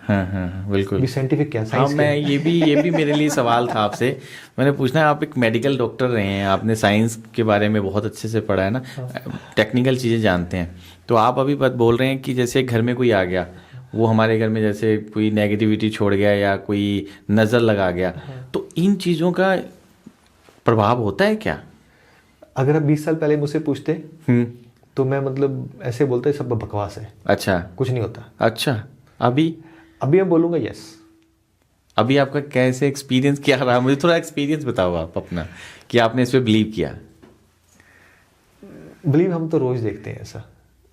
बिल्कुल। साइंटिफिक क्या, हाँ, मैं ये भी मेरे लिए सवाल था आपसे, मैंने पूछना है, आप एक मेडिकल डॉक्टर रहे हैं, आपने साइंस के बारे में बहुत अच्छे से पढ़ा है ना, टेक्निकल चीजें जानते हैं, तो आप अभी बात बोल रहे हैं कि जैसे घर में कोई आ गया, वो हमारे घर में जैसे कोई नेगेटिविटी छोड़ गया या कोई नजर लगा गया, तो इन चीजों का प्रभाव होता है क्या? अगर आप 20 साल पहले मुझसे पूछते तो मैं मतलब ऐसे बोलता सब बकवास है। अच्छा। कुछ नहीं होता। अच्छा। अभी मैं बोलूंगा यस। अभी आपका कैसे एक्सपीरियंस क्या रहा? मुझे थोड़ा एक्सपीरियंस बताओ आप अपना, कि आपने इस पे बिलीव किया। बिलीव हम तो रोज देखते हैं ऐसा,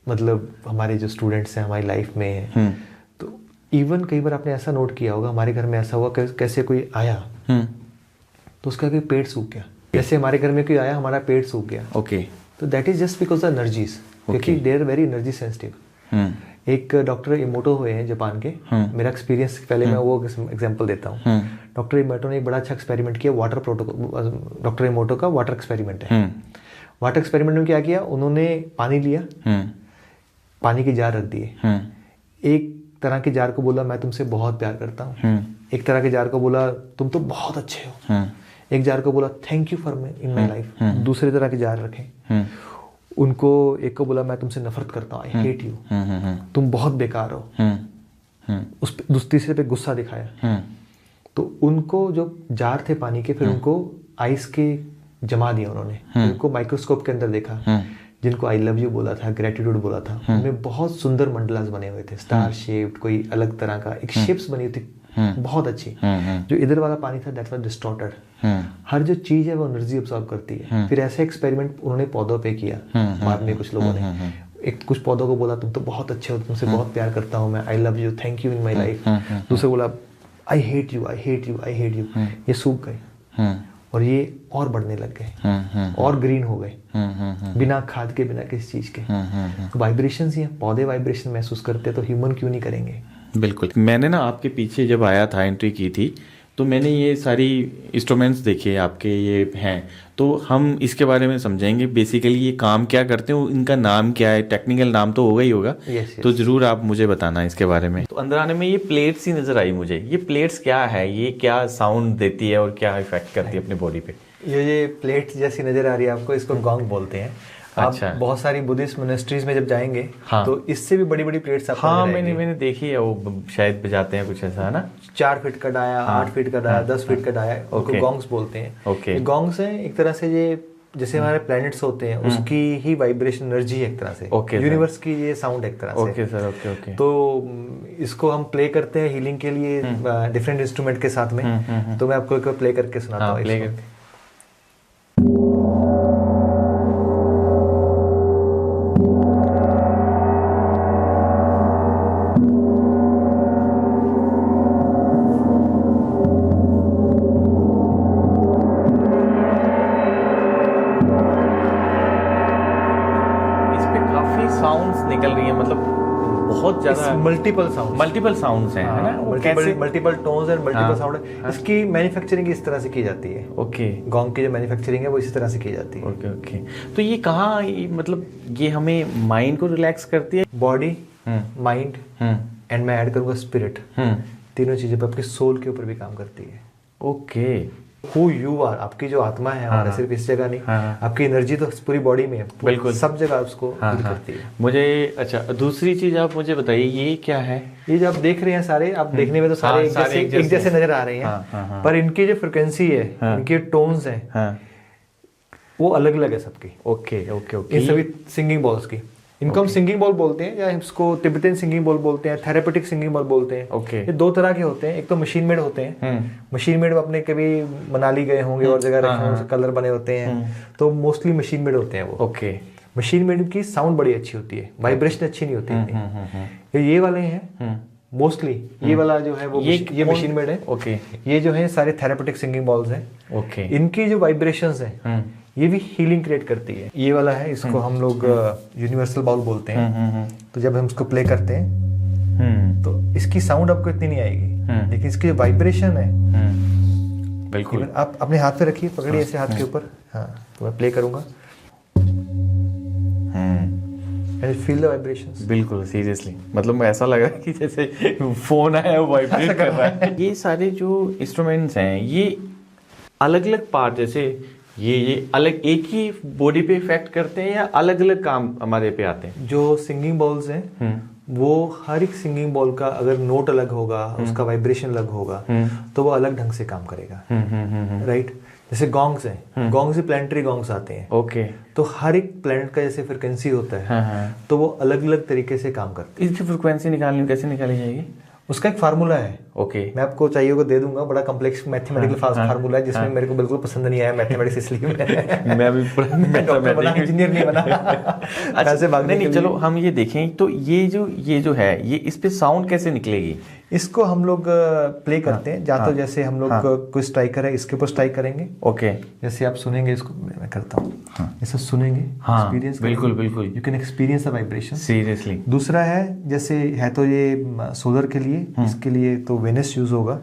मतलब हमारे जो स्टूडेंट्स हैं हमारी लाइफ में है, तो इवन कई बार आपने ऐसा नोट किया होगा, हमारे घर में ऐसा हुआ कैसे कोई आया तो उसका कोई पेट सूख गया, जैसे हमारे घर में कोई आया हमारा पेट सूख गया। ओके। तो that is just because the energies, क्योंकि they are very energy sensitive. एक डॉक्टर इमोटो हुए हैं जापान के, मेरा एक्सपीरियंस पहले मैं वो एग्जांपल देता हूँ। डॉक्टर इमोटो ने एक बड़ा अच्छा एक्सपेरिमेंट किया, वाटर प्रोटोकॉल, डॉक्टर इमोटो का वाटर एक्सपेरिमेंट है। वाटर एक्सपेरिमेंट में क्या किया, उन्होंने पानी लिया, पानी की जार रख दिए, एक तरह के जार को बोला मैं तुमसे बहुत प्यार करता हूँ, एक तरह के जार को बोला तुम तो बहुत अच्छे हो, एक जार को बोला thank you for in my life, दूसरे तरह के जार रखे उनको, एक को बोला मैं तुमसे नफरत करता हूँ, आई हेट यू, तुम बहुत बेकार हो, उस तीसरे पे गुस्सा दिखाया। तो उनको जो जार थे पानी के, फिर उनको आइस के जमा दिया उन्होंने, उनको माइक्रोस्कोप के अंदर देखा, जिनको आई लव यू बोला था, ग्रेटिट्यूड बोला था, उनमें बहुत सुंदर मंडलास बने हुए थे, स्टार शेप्ड, कोई अलग तरह का एक शेप्स बनी थी बहुत अच्छी। जो इधर वाला पानी था दैट वाज डिस्टॉर्टेड। हर जो चीज है वो एनर्जी अब्सॉर्ब करती है। फिर ऐसे एक्सपेरिमेंट उन्होंने पौधों पे किया, बाद में कुछ लोगों ने एक कुछ पौधों को बोला तुम तो बहुत अच्छे हो, तुमसे बहुत प्यार करता हूँ मैं, I love you, thank you in my life. दूसरे बोला I hate you, I hate you, I hate you. ये सूख गए और ये और बढ़ने लग गए और ग्रीन हो गए, बिना खाद के, बिना किसी चीज के। वाइब्रेशन ही है, पौधे वाइब्रेशन महसूस करते तो ह्यूमन क्यों नहीं करेंगे। बिल्कुल। मैंने ना आपके पीछे जब आया था, एंट्री की थी, तो मैंने ये सारी इंस्ट्रूमेंट्स देखे आपके, ये हैं, तो हम इसके बारे में समझेंगे बेसिकली ये काम क्या करते हैं, इनका नाम क्या है, टेक्निकल नाम तो होगा ही होगा। yes. तो जरूर आप मुझे बताना इसके बारे में। तो अंदर आने में ये प्लेट्स ही नजर आई मुझे, ये प्लेट्स क्या है, ये क्या साउंड देती है और क्या इफेक्ट करती है अपने बॉडी पे? ये प्लेट जैसी नजर आ रही है आपको, इसको गोंग बोलते हैं। अच्छा। आप बहुत सारी बुद्धिस्ट मोनेस्ट्रीज में जब जाएंगे तो इससे भी बड़ी बड़ी प्लेट्स आपको मैंने देखी है, वो शायद बजाते हैं कुछ ऐसा, है ना? 4 फीट का डाया, 8 फीट का डाया, 10 फीट का डाया, उनको गोंग्स बोलते हैं। ओके। गोंग्स हैं एक तरह से, ये जैसे हमारे प्लैनेट्स होते हैं उसकी ही वाइब्रेशन एनर्जी है एक तरह से, यूनिवर्स की ये साउंड एक तरह से। Okay sir, okay okay. तो इसको हम प्ले करते हैं हीलिंग के लिए डिफरेंट इंस्ट्रूमेंट के साथ में। तो मैं आपको एक प्ले करके सुनाता हूँ। बहुत ज्यादा मल्टीपल साउंड, मल्टीपल साउंड्स हैं, है ना? वो कैसे? मल्टीपल टोन्स एंड मल्टीपल हाँ, साउंड है। इसकी मैन्युफैक्चरिंग इस तरह से की जाती है। ओके गॉन्ग की जो मैन्युफैक्चरिंग है वो इसी तरह से की जाती है। Okay okay. तो ये कहाँ, मतलब ये हमें माइंड को रिलैक्स करती है? बॉडी, माइंड एंड मैं ऐड करूंगा स्पिरिट, तीनों चीजें पर आपके सोल के ऊपर भी काम करती है। ओके। हु यू आर, आपकी जो आत्मा है हमारा सिर्फ इस जगह नहीं, आपकी एनर्जी तो पूरी बॉडी में है, बिल्कुल सब जगह उसको फील करती है। मुझे अच्छा, दूसरी चीज आप मुझे बताइए, ये क्या है? ये जो आप देख रहे हैं सारे, आप देखने में तो सारे एक जैसे नजर आ रहे हैं, पर इनकी जो फ्रिक्वेंसी है, इनके टोन्स हैं, वो अलग अलग है सबकी। Okay okay okay. इन सभी सिंगिंग बॉल्स की, इनको हम सिंगिंग बॉल बोलते हैं, या इसको तिब्बतन सिंगिंग बॉल बोलते हैं, थेरेपेटिक सिंगिंग बॉल बोलते हैं। ओके। ये दो तरह के होते हैं। एक तो मशीन मेड होते हैं, मशीन मेड अपने कभी मनाली गए होंगे और जगह रखे होंगे, कलर बने होते हैं, तो मोस्टली मशीन मेड होते हैं वो। ओके। मशीन मेड की साउंड बड़ी अच्छी होती है, वाइब्रेशन अच्छी नहीं होती। ये वाले हैं मोस्टली, ये वाला जो है वो ये मशीन मेड है। ओके। ये जो है सारे थेरेपेटिक सिंगिंग बॉल्स हैं। ओके। इनकी जो वाइब्रेशंस हैं ये भी हीलिंग क्रिएट करती है। ये वाला है, इसको हम लोग यूनिवर्सल बाउल बोलते हैं। तो जब हम इसको प्ले करते हैं तो इसकी साउंड आपको इतनी नहीं आएगी, लेकिन इसकी जो वाइब्रेशन है, बिल्कुल। आप अपने हाथ पे रखिए, पकड़िए ऐसे हाथ के ऊपर। हाँ, तो मैं प्ले करूंगा, फील द वाइब्रेशंस। बिल्कुल सीरियसली, मतलब ऐसा लग रहा है कि जैसे फोन आया वाइब्रेट कर रहा है। ये सारे जो इंस्ट्रूमेंट्स हैं, ये अलग अलग पार्ट, जैसे ये अलग एक ही बॉडी पे इफेक्ट करते हैं या अलग अलग काम हमारे पे आते हैं? जो सिंगिंग बॉल्स हैं वो हर एक सिंगिंग बॉल का अगर नोट अलग होगा, उसका वाइब्रेशन अलग होगा, तो वो अलग ढंग से काम करेगा। राइट। जैसे गॉन्ग्स हैं, गॉन्ग्स से प्लानिटरी गॉन्ग्स आते हैं। ओके। तो हर एक प्लैनेट का जैसे फ्रिक्वेंसी होता है, तो वो अलग अलग तरीके से काम करते हैं। इसकी फ्रिक्वेंसी निकालनी कैसे निकाली जाएगी? उसका एक फार्मूला है। ओके। मैं आपको चाहिए को दे दूंगा, बड़ा कॉम्प्लेक्स मैथमेटिकल फार्मूला है, जिसमें मेरे को बिल्कुल पसंद नहीं आया मैथमेटिक्स, इसलिए मैं भी इंजीनियर नहीं बना। अच्छा, नहीं चलो हम ये देखें, तो ये जो है, ये इस पे साउंड कैसे निकलेगी? इसको हम लोग प्ले करते हैं, तो जैसे हम लोग कोई स्ट्राइकर है, इसके ऊपर स्ट्राइक करेंगे। ओके। जैसे आप सुनेंगे इसको, मैं करता हूँ, इसे सुनेंगे, एक्सपीरियंस बिल्कुल बिल्कुल, you can experience the vibration. Seriously. दूसरा है, जैसे है तो ये सोलर के लिए, इसके लिए तो वेनस यूज होगा,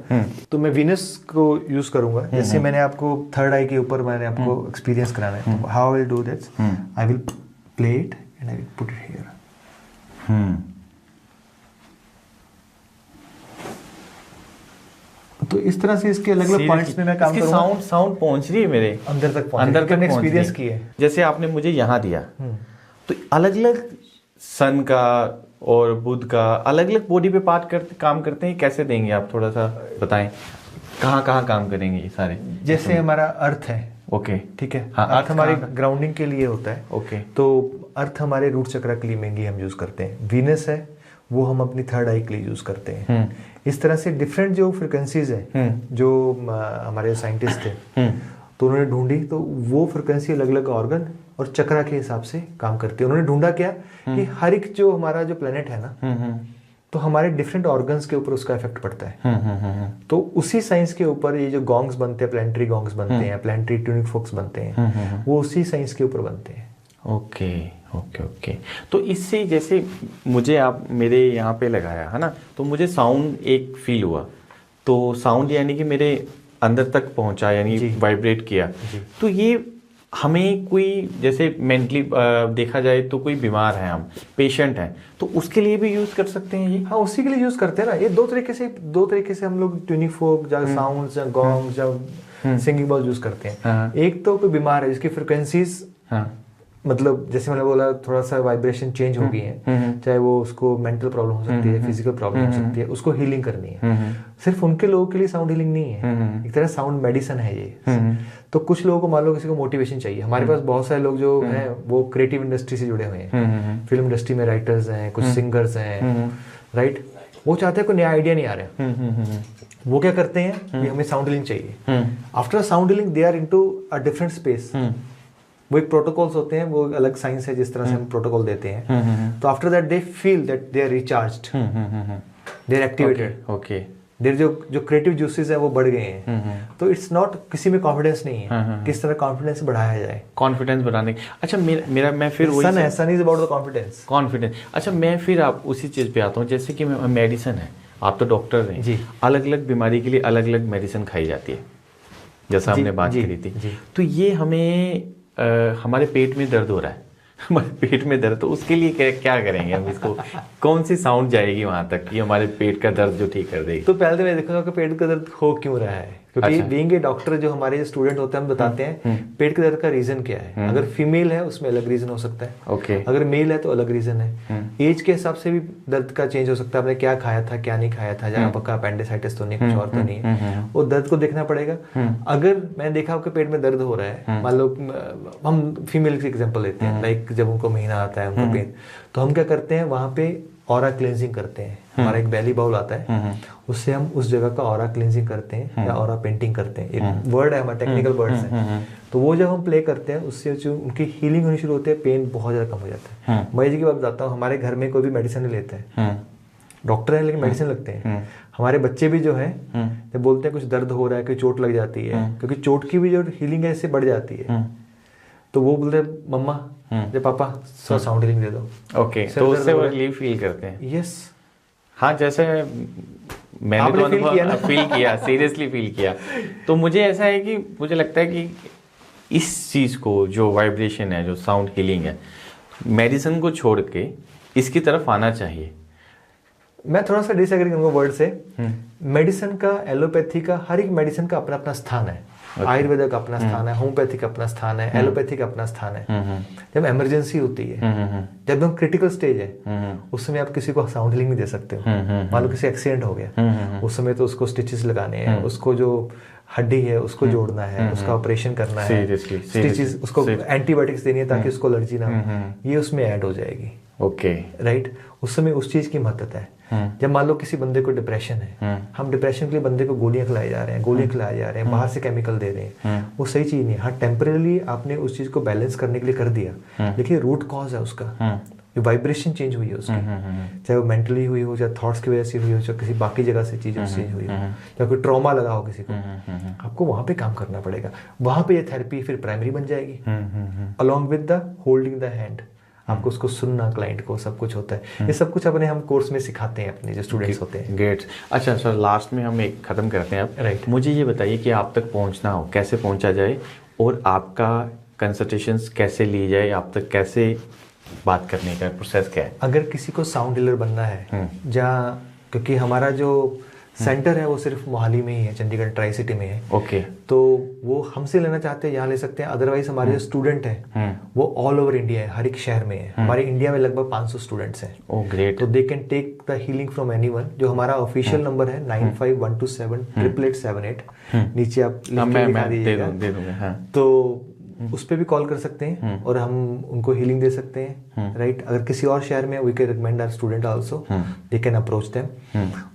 तो मैं वीनस को यूज करूंगा। जैसे मैंने आपको थर्ड आई के ऊपर मैंने आपको एक्सपीरियंस कराना है, तो how I will do that, I will play it and I will put it here. तो इस तरह से इसके अलग अलग पॉइंट्स में मैं काम करूंगा। साउंड पहुंच रही है मेरे अंदर तक एक्सपीरियंस की है। जैसे आपने मुझे यहाँ दिया, तो अलग अलग सन का और बुध का अलग अलग बॉडी पे पार्ट काम करते हैं, कैसे देंगे आप थोड़ा सा बताएं, कहाँ काम करेंगे ये सारे? जैसे हमारा अर्थ है, ओके ठीक है, हाँ, अर्थ हमारी ग्राउंडिंग के लिए होता है। ओके। तो अर्थ हमारे रूट चक्र के लिए मेनली हम यूज करते हैं। वीनस है, वो हम अपनी थर्ड आई के लिए यूज करते हैं। इस तरह से डिफरेंट जो फ्रिक्वेंसीज है, जो हमारे साइंटिस्ट थे तो उन्होंने ढूंढी, तो वो फ्रिक्वेंसी अलग अलग ऑर्गन और चक्रा के हिसाब से काम करती है। उन्होंने ढूंढा क्या कि हर एक जो हमारा जो प्लेनेट है ना, तो हमारे डिफरेंट ऑर्गन्स के ऊपर उसका इफेक्ट पड़ता है। तो उसी साइंस के ऊपर ये जो गॉन्ग्स बनते हैं, प्लानिटरी गॉन्ग्स बनते हैं, प्लानिटरी ट्यूनिक फोक्स बनते हैं, वो उसी साइंस के ऊपर बनते हैं। Okay okay okay. तो इससे जैसे मुझे आप मेरे यहाँ पे लगाया है ना, तो मुझे साउंड एक फील हुआ, तो साउंड यानी कि मेरे अंदर तक पहुंचा, यानी वाइब्रेट किया। तो ये हमें कोई जैसे मेंटली देखा जाए तो कोई बीमार है, हम पेशेंट हैं, तो उसके लिए भी यूज कर सकते हैं ये? हाँ, उसी के लिए यूज करते हैं ना। ये दो तरीके से हम लोग ट्यूनिक फोक या साउंड्स या गॉन्ग्स या सिंगिंग बॉल यूज करते हैं। एक तो कोई बीमार है जिसकी फ्रिक्वेंसीज, मतलब जैसे मैंने बोला, थोड़ा सा वाइब्रेशन चेंज हो गई है, चाहे वो उसको मेंटल प्रॉब्लम हो सकती है, फिजिकल प्रॉब्लम हो सकती है, उसको हीलिंग करनी है। सिर्फ उनके लोगों के लिए साउंड हीलिंग नहीं है, एक तरह साउंड मेडिसिन है ये। तो कुछ लोगों को मान लो किसी को मोटिवेशन चाहिए, हमारे पास बहुत सारे लोग जो हैं वो क्रिएटिव इंडस्ट्री से जुड़े हुए हैं, फिल्म इंडस्ट्री में राइटर्स हैं, कुछ सिंगर्स हैं, राइट। वो चाहते हैं कोई नया आइडिया नहीं आ रहा, वो क्या करते हैं कि हमें साउंड हीलिंग चाहिए। After sound healing they are into a different space. वो एक प्रोटोकॉल्स होते हैं, वो अलग साइंस है जिस तरह से हम प्रोटोकॉल देते हैं। तो after that they feel that they are recharged, they are activated. Okay. There जो क्रिएटिव जूसेस है वो बढ़ गए हैं। तो इट्स नॉट, किसी में कॉन्फिडेंस नहीं है, किस तरह कॉन्फिडेंस बढ़ाया जाए, कॉन्फिडेंस बढ़ाने। अच्छा मेरा मैं फिर वही सन इज अबाउट द कॉन्फिडेंस। अच्छा मैं फिर आप उसी चीज़ पे आता हूँ, जैसे कि मेडिसिन है, आप तो डॉक्टर हैं जी, अलग अलग बीमारी के लिए अलग अलग मेडिसिन खाई जाती है, जैसा हमने बात करी थी। तो ये हमें हमारे पेट में दर्द हो रहा है, हमारे पेट में दर्द, तो उसके लिए क्या करेंगे हम? इसको कौन सी साउंड जाएगी वहां तक कि हमारे पेट का दर्द जो ठीक कर देगी? तो पहले तो मैं देखूंगा कि पेट का दर्द हो क्यों रहा है, क्योंकि बीइंग ए डॉक्टर जो हमारे जो स्टूडेंट होते हैं हम बताते हैं पेट के दर्द का रीजन क्या है। अगर फीमेल है उसमें अलग रीजन हो सकता है, ओके, अगर मेल है तो अलग रीजन है। एज के हिसाब से भी दर्द का चेंज हो सकता है, आपने क्या खाया था क्या नहीं खाया था, जहाँ पक्का अपेंडिसाइटिस तो नहीं, कुछ और तो नहीं है, वो दर्द को देखना पड़ेगा। अगर मैंने देखा आपके पेट में दर्द हो रहा है, मान लो हम फीमेल की एग्जाम्पल लेते हैं, लाइक जब उनको महीना आता है उनको पेन, तो हम क्या करते हैं वहाँ पे ऑरा क्लेंजिंग करते हैं। हमारा एक बेली बाउल आता है, उससे हम उस जगह का ऑरा क्लेंजिंग करते हैं या ऑरा पेंटिंग करते हैं। एक वर्ड है हमारा, टेक्निकल वर्ड्स है, तो वो जब हम प्ले करते हैं उससे जो उनकी हीलिंग होनी शुरू होती है, पेन बहुत ज़्यादा कम हो जाता है। मैं जी की बात बताता हूँ, हमारे घर में कोई भी मेडिसिन नहीं लेता है, डॉक्टर है लेकिन मेडिसिन लगते हैं। हमारे बच्चे भी जो है जब बोलते हैं कुछ दर्द हो रहा है, कोई चोट लग जाती है, क्योंकि चोट की भी जो हीलिंग है इससे बढ़ जाती है, तो वो बोलते हैं मम्मा या पापा साउंड हीलिंग दे दो। ओके, तो उससे वो रिलीफ फील करते हैं। यस, हाँ, जैसे मैंने तो अनुभव फील किया, सीरियसली फील किया। तो मुझे ऐसा है कि मुझे लगता है कि इस चीज़ को, जो वाइब्रेशन है, जो साउंड हीलिंग है, मेडिसिन को छोड़ के इसकी तरफ आना चाहिए। मैं थोड़ा सा डिसएग्री करूंगा वर्ड से। मेडिसिन का, एलोपैथी का, हर एक मेडिसिन का अपना अपना स्थान है। आयुर्वेद का अपना स्थान है, होम्योपैथी का अपना स्थान है, एलोपैथी का अपना स्थान है। जब इमरजेंसी होती है, जब हम क्रिटिकल स्टेज है, उस समय आप किसी को साउंड हीलिंग नहीं दे सकते हो। मान लो किसी एक्सीडेंट हो गया, उस समय तो उसको स्टिचेस लगाने हैं, उसको जो हड्डी है उसको जोड़ना है, उसका ऑपरेशन करना है, स्टिचेस, उसको एंटीबायोटिक्स देनी है ताकि उसको एलर्जी ना हो, ये उसमें ऐड हो जाएगी। ओके, राइट, उस समय उस चीज की महत्वता है। जब मान लो किसी बंदे को डिप्रेशन है, हम डिप्रेशन के लिए बंदे को गोलियां खिलाई जा रहे हैं, गोलियां खिलाए जा रहे हैं, बाहर से केमिकल दे रहे हैं, वो सही चीज नहीं है। हाँ, टेम्परेली आपने उस चीज को बैलेंस करने के लिए कर दिया, लेकिन रूट कॉज है उसका, जो वाइब्रेशन चेंज हुई है उसकी, चाहे वो मेंटली हुई हो, चाहे थॉट्स की वजह से हुई हो, चाहे किसी बाकी जगह से चीजें चेंज हुई हो, चाहे कोई ट्रॉमा लगा हो किसी को, आपको वहां पे काम करना पड़ेगा। वहां पे ये थेरेपी फिर प्राइमरी बन जाएगी, along with the holding the hand. आपको उसको सुनना, क्लाइंट को, सब कुछ होता है। ये सब कुछ अपने हम कोर्स में सिखाते हैं अपने जो स्टूडेंट्स होते हैं। ग्रेट। अच्छा सर, लास्ट में हम एक ख़त्म करते हैं अब। राइट, मुझे ये बताइए कि आप तक पहुंचना हो, कैसे पहुंचा जाए, और आपका कंसल्टेशंस कैसे ली जाए, आप तक कैसे बात करने का प्रोसेस क्या है? अगर किसी को साउंड हीलर बनना है, जहाँ, क्योंकि हमारा जो सेंटर है वो सिर्फ मोहाली में ही है, चंडीगढ़ ट्राई सिटी में है। ओके, तो वो हमसे लेना चाहते हैं यहाँ ले सकते हैं। अदरवाइज हमारे जो स्टूडेंट हैं वो ऑल ओवर इंडिया है, हर एक शहर में है। हमारे इंडिया में लगभग 500 स्टूडेंट्स हैं। Oh great. तो they can take the healing from anyone. जो हमारा ऑफिशियल नंबर है 9512788878, नीचे आप लिख के दिखा दीजिएगा, तो उस पर भी कॉल कर सकते हैं और हम उनको हीलिंग दे सकते हैं। राइट, अगर किसी और शहर में, we can recommend our student also, they can approach them.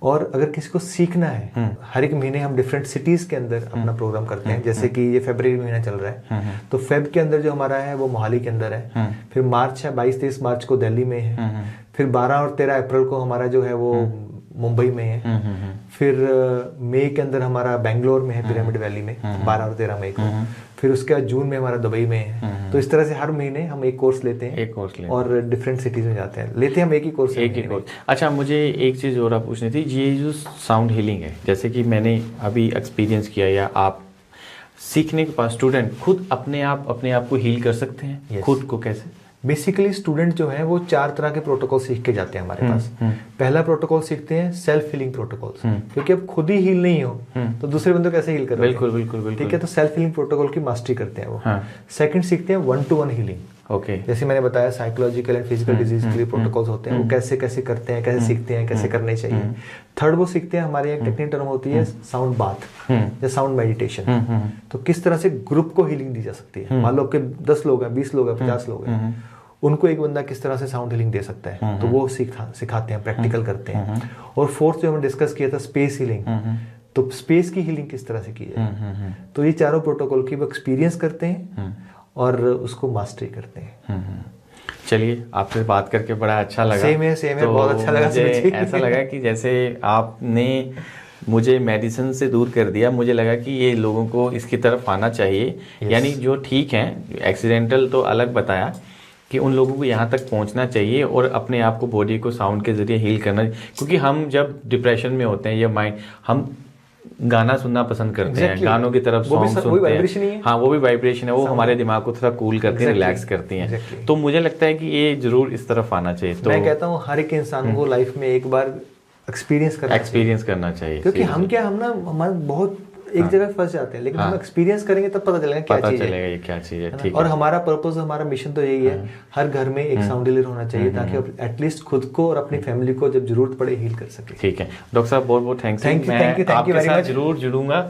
और अगर किसी को सीखना है, हर एक महीने हम डिफरेंट सिटीज के अंदर अपना प्रोग्राम करते हैं। जैसे कि ये फरवरी महीना चल रहा है, तो फेब के अंदर जो हमारा है वो मोहाली के अंदर है। फिर मार्च है, 22-23 मार्च को दिल्ली में है। फिर 12 और 13 अप्रैल को हमारा जो है वो मुंबई में है। फिर मई के अंदर हमारा बेंगलोर में है, पिरामिड वैली में, 12 और 13 मई को। फिर उसके बाद जून में हमारा दुबई में है। तो इस तरह से हर महीने हम एक कोर्स लेते हैं, और डिफरेंट सिटीज में जाते हैं, लेते हैं हम एक ही कोर्स। अच्छा, मुझे एक चीज़ और पूछनी थी, ये जो साउंड हीलिंग है, जैसे कि मैंने अभी एक्सपीरियंस किया, या आप सीखने के पास स्टूडेंट खुद अपने आप को हील कर सकते हैं? खुद को कैसे? बेसिकली स्टूडेंट जो है वो 4 तरह के प्रोटोकॉल सीख के जाते हैं हमारे पास। पहला प्रोटोकॉल सीखते हैं सेल्फ हीलिंग प्रोटोकॉल्स, क्योंकि अब खुद ही हील नहीं हो तो दूसरे बंदे को कैसे हील करोगे? बिल्कुल। ठीक है, तो सेल्फ हीलिंग प्रोटोकॉल की मास्टरी करते हैं वो। सेकंड सीखते हैं 1-to-1 हीलिंग। ओके, जैसे मैंने बताया साइकोलॉजिकल एंड फिजिकल डिजीज के लिए प्रोटोकॉल्स होते हैं, वो कैसे कैसे करते हैं, कैसे सीखते हैं, कैसे करने चाहिए। थर्ड वो सीखते हैं, हमारे एक टेक्निक टर्म होती है साउंड बाथ या साउंड मेडिटेशन। तो किस तरह से ग्रुप को हीलिंग दी जा सकती है। मान लो कि 10 लोग हैं, 20 लोग हैं, 50 लोग हैं, उनको एक बंदा किस तरह से साउंड हीलिंग दे सकता है, तो वो सिखाते हैं, प्रैक्टिकल करते हैं। और फोर्थ जो हमने डिस्कस किया था स्पेस हीलिंग, तो स्पेस की हीलिंग किस तरह से की जाए। तो ये चारों प्रोटोकॉल की वो एक्सपीरियंस करते हैं और उसको मास्टरी करते हैं। चलिए, आपसे बात करके बड़ा अच्छा लगा। सेम है, तो बहुत अच्छा लगा। मुझे ऐसा लगा कि जैसे आपने मुझे मेडिसिन से दूर कर दिया। मुझे लगा कि ये लोगों को इसकी तरफ आना चाहिए। यानी जो ठीक है, एक्सीडेंटल तो अलग बताया कि उन लोगों को यहाँ तक पहुँचना चाहिए और अपने आप को बॉडी को साउंड के ज़रिए हील करना। क्योंकि हम जब डिप्रेशन में होते हैं या माइंड, हम गाना सुनना पसंद करते हैं, गानों की तरफ सॉन्ग सुनते हैं। हाँ, वो भी वाइब्रेशन है, वो हमारे दिमाग को थोड़ा कूल करती है, रिलैक्स करती हैं। तो मुझे लगता है कि ये जरूर इस तरफ आना चाहिए। तो मैं कहता हूँ हर एक इंसान को लाइफ में एक बार एक्सपीरियंस करना चाहिए। क्योंकि हम हमारे बहुत एक जगह फंस जाते हैं, लेकिन हम एक्सपीरियंस करेंगे तब पता चलेगा क्या चीज है, ये क्या चीज है। ठीक और है। हमारा पर्पस, हमारा मिशन तो यही है, हर घर में एक साउंड हीलर होना चाहिए ताकि एटलीस्ट खुद को और अपनी फैमिली को जब जरूरत पड़े हील कर सके। ठीक है डॉक्टर साहब, बहुत बहुत thanks. Thank you very much. जरूर जुड़ूंगा।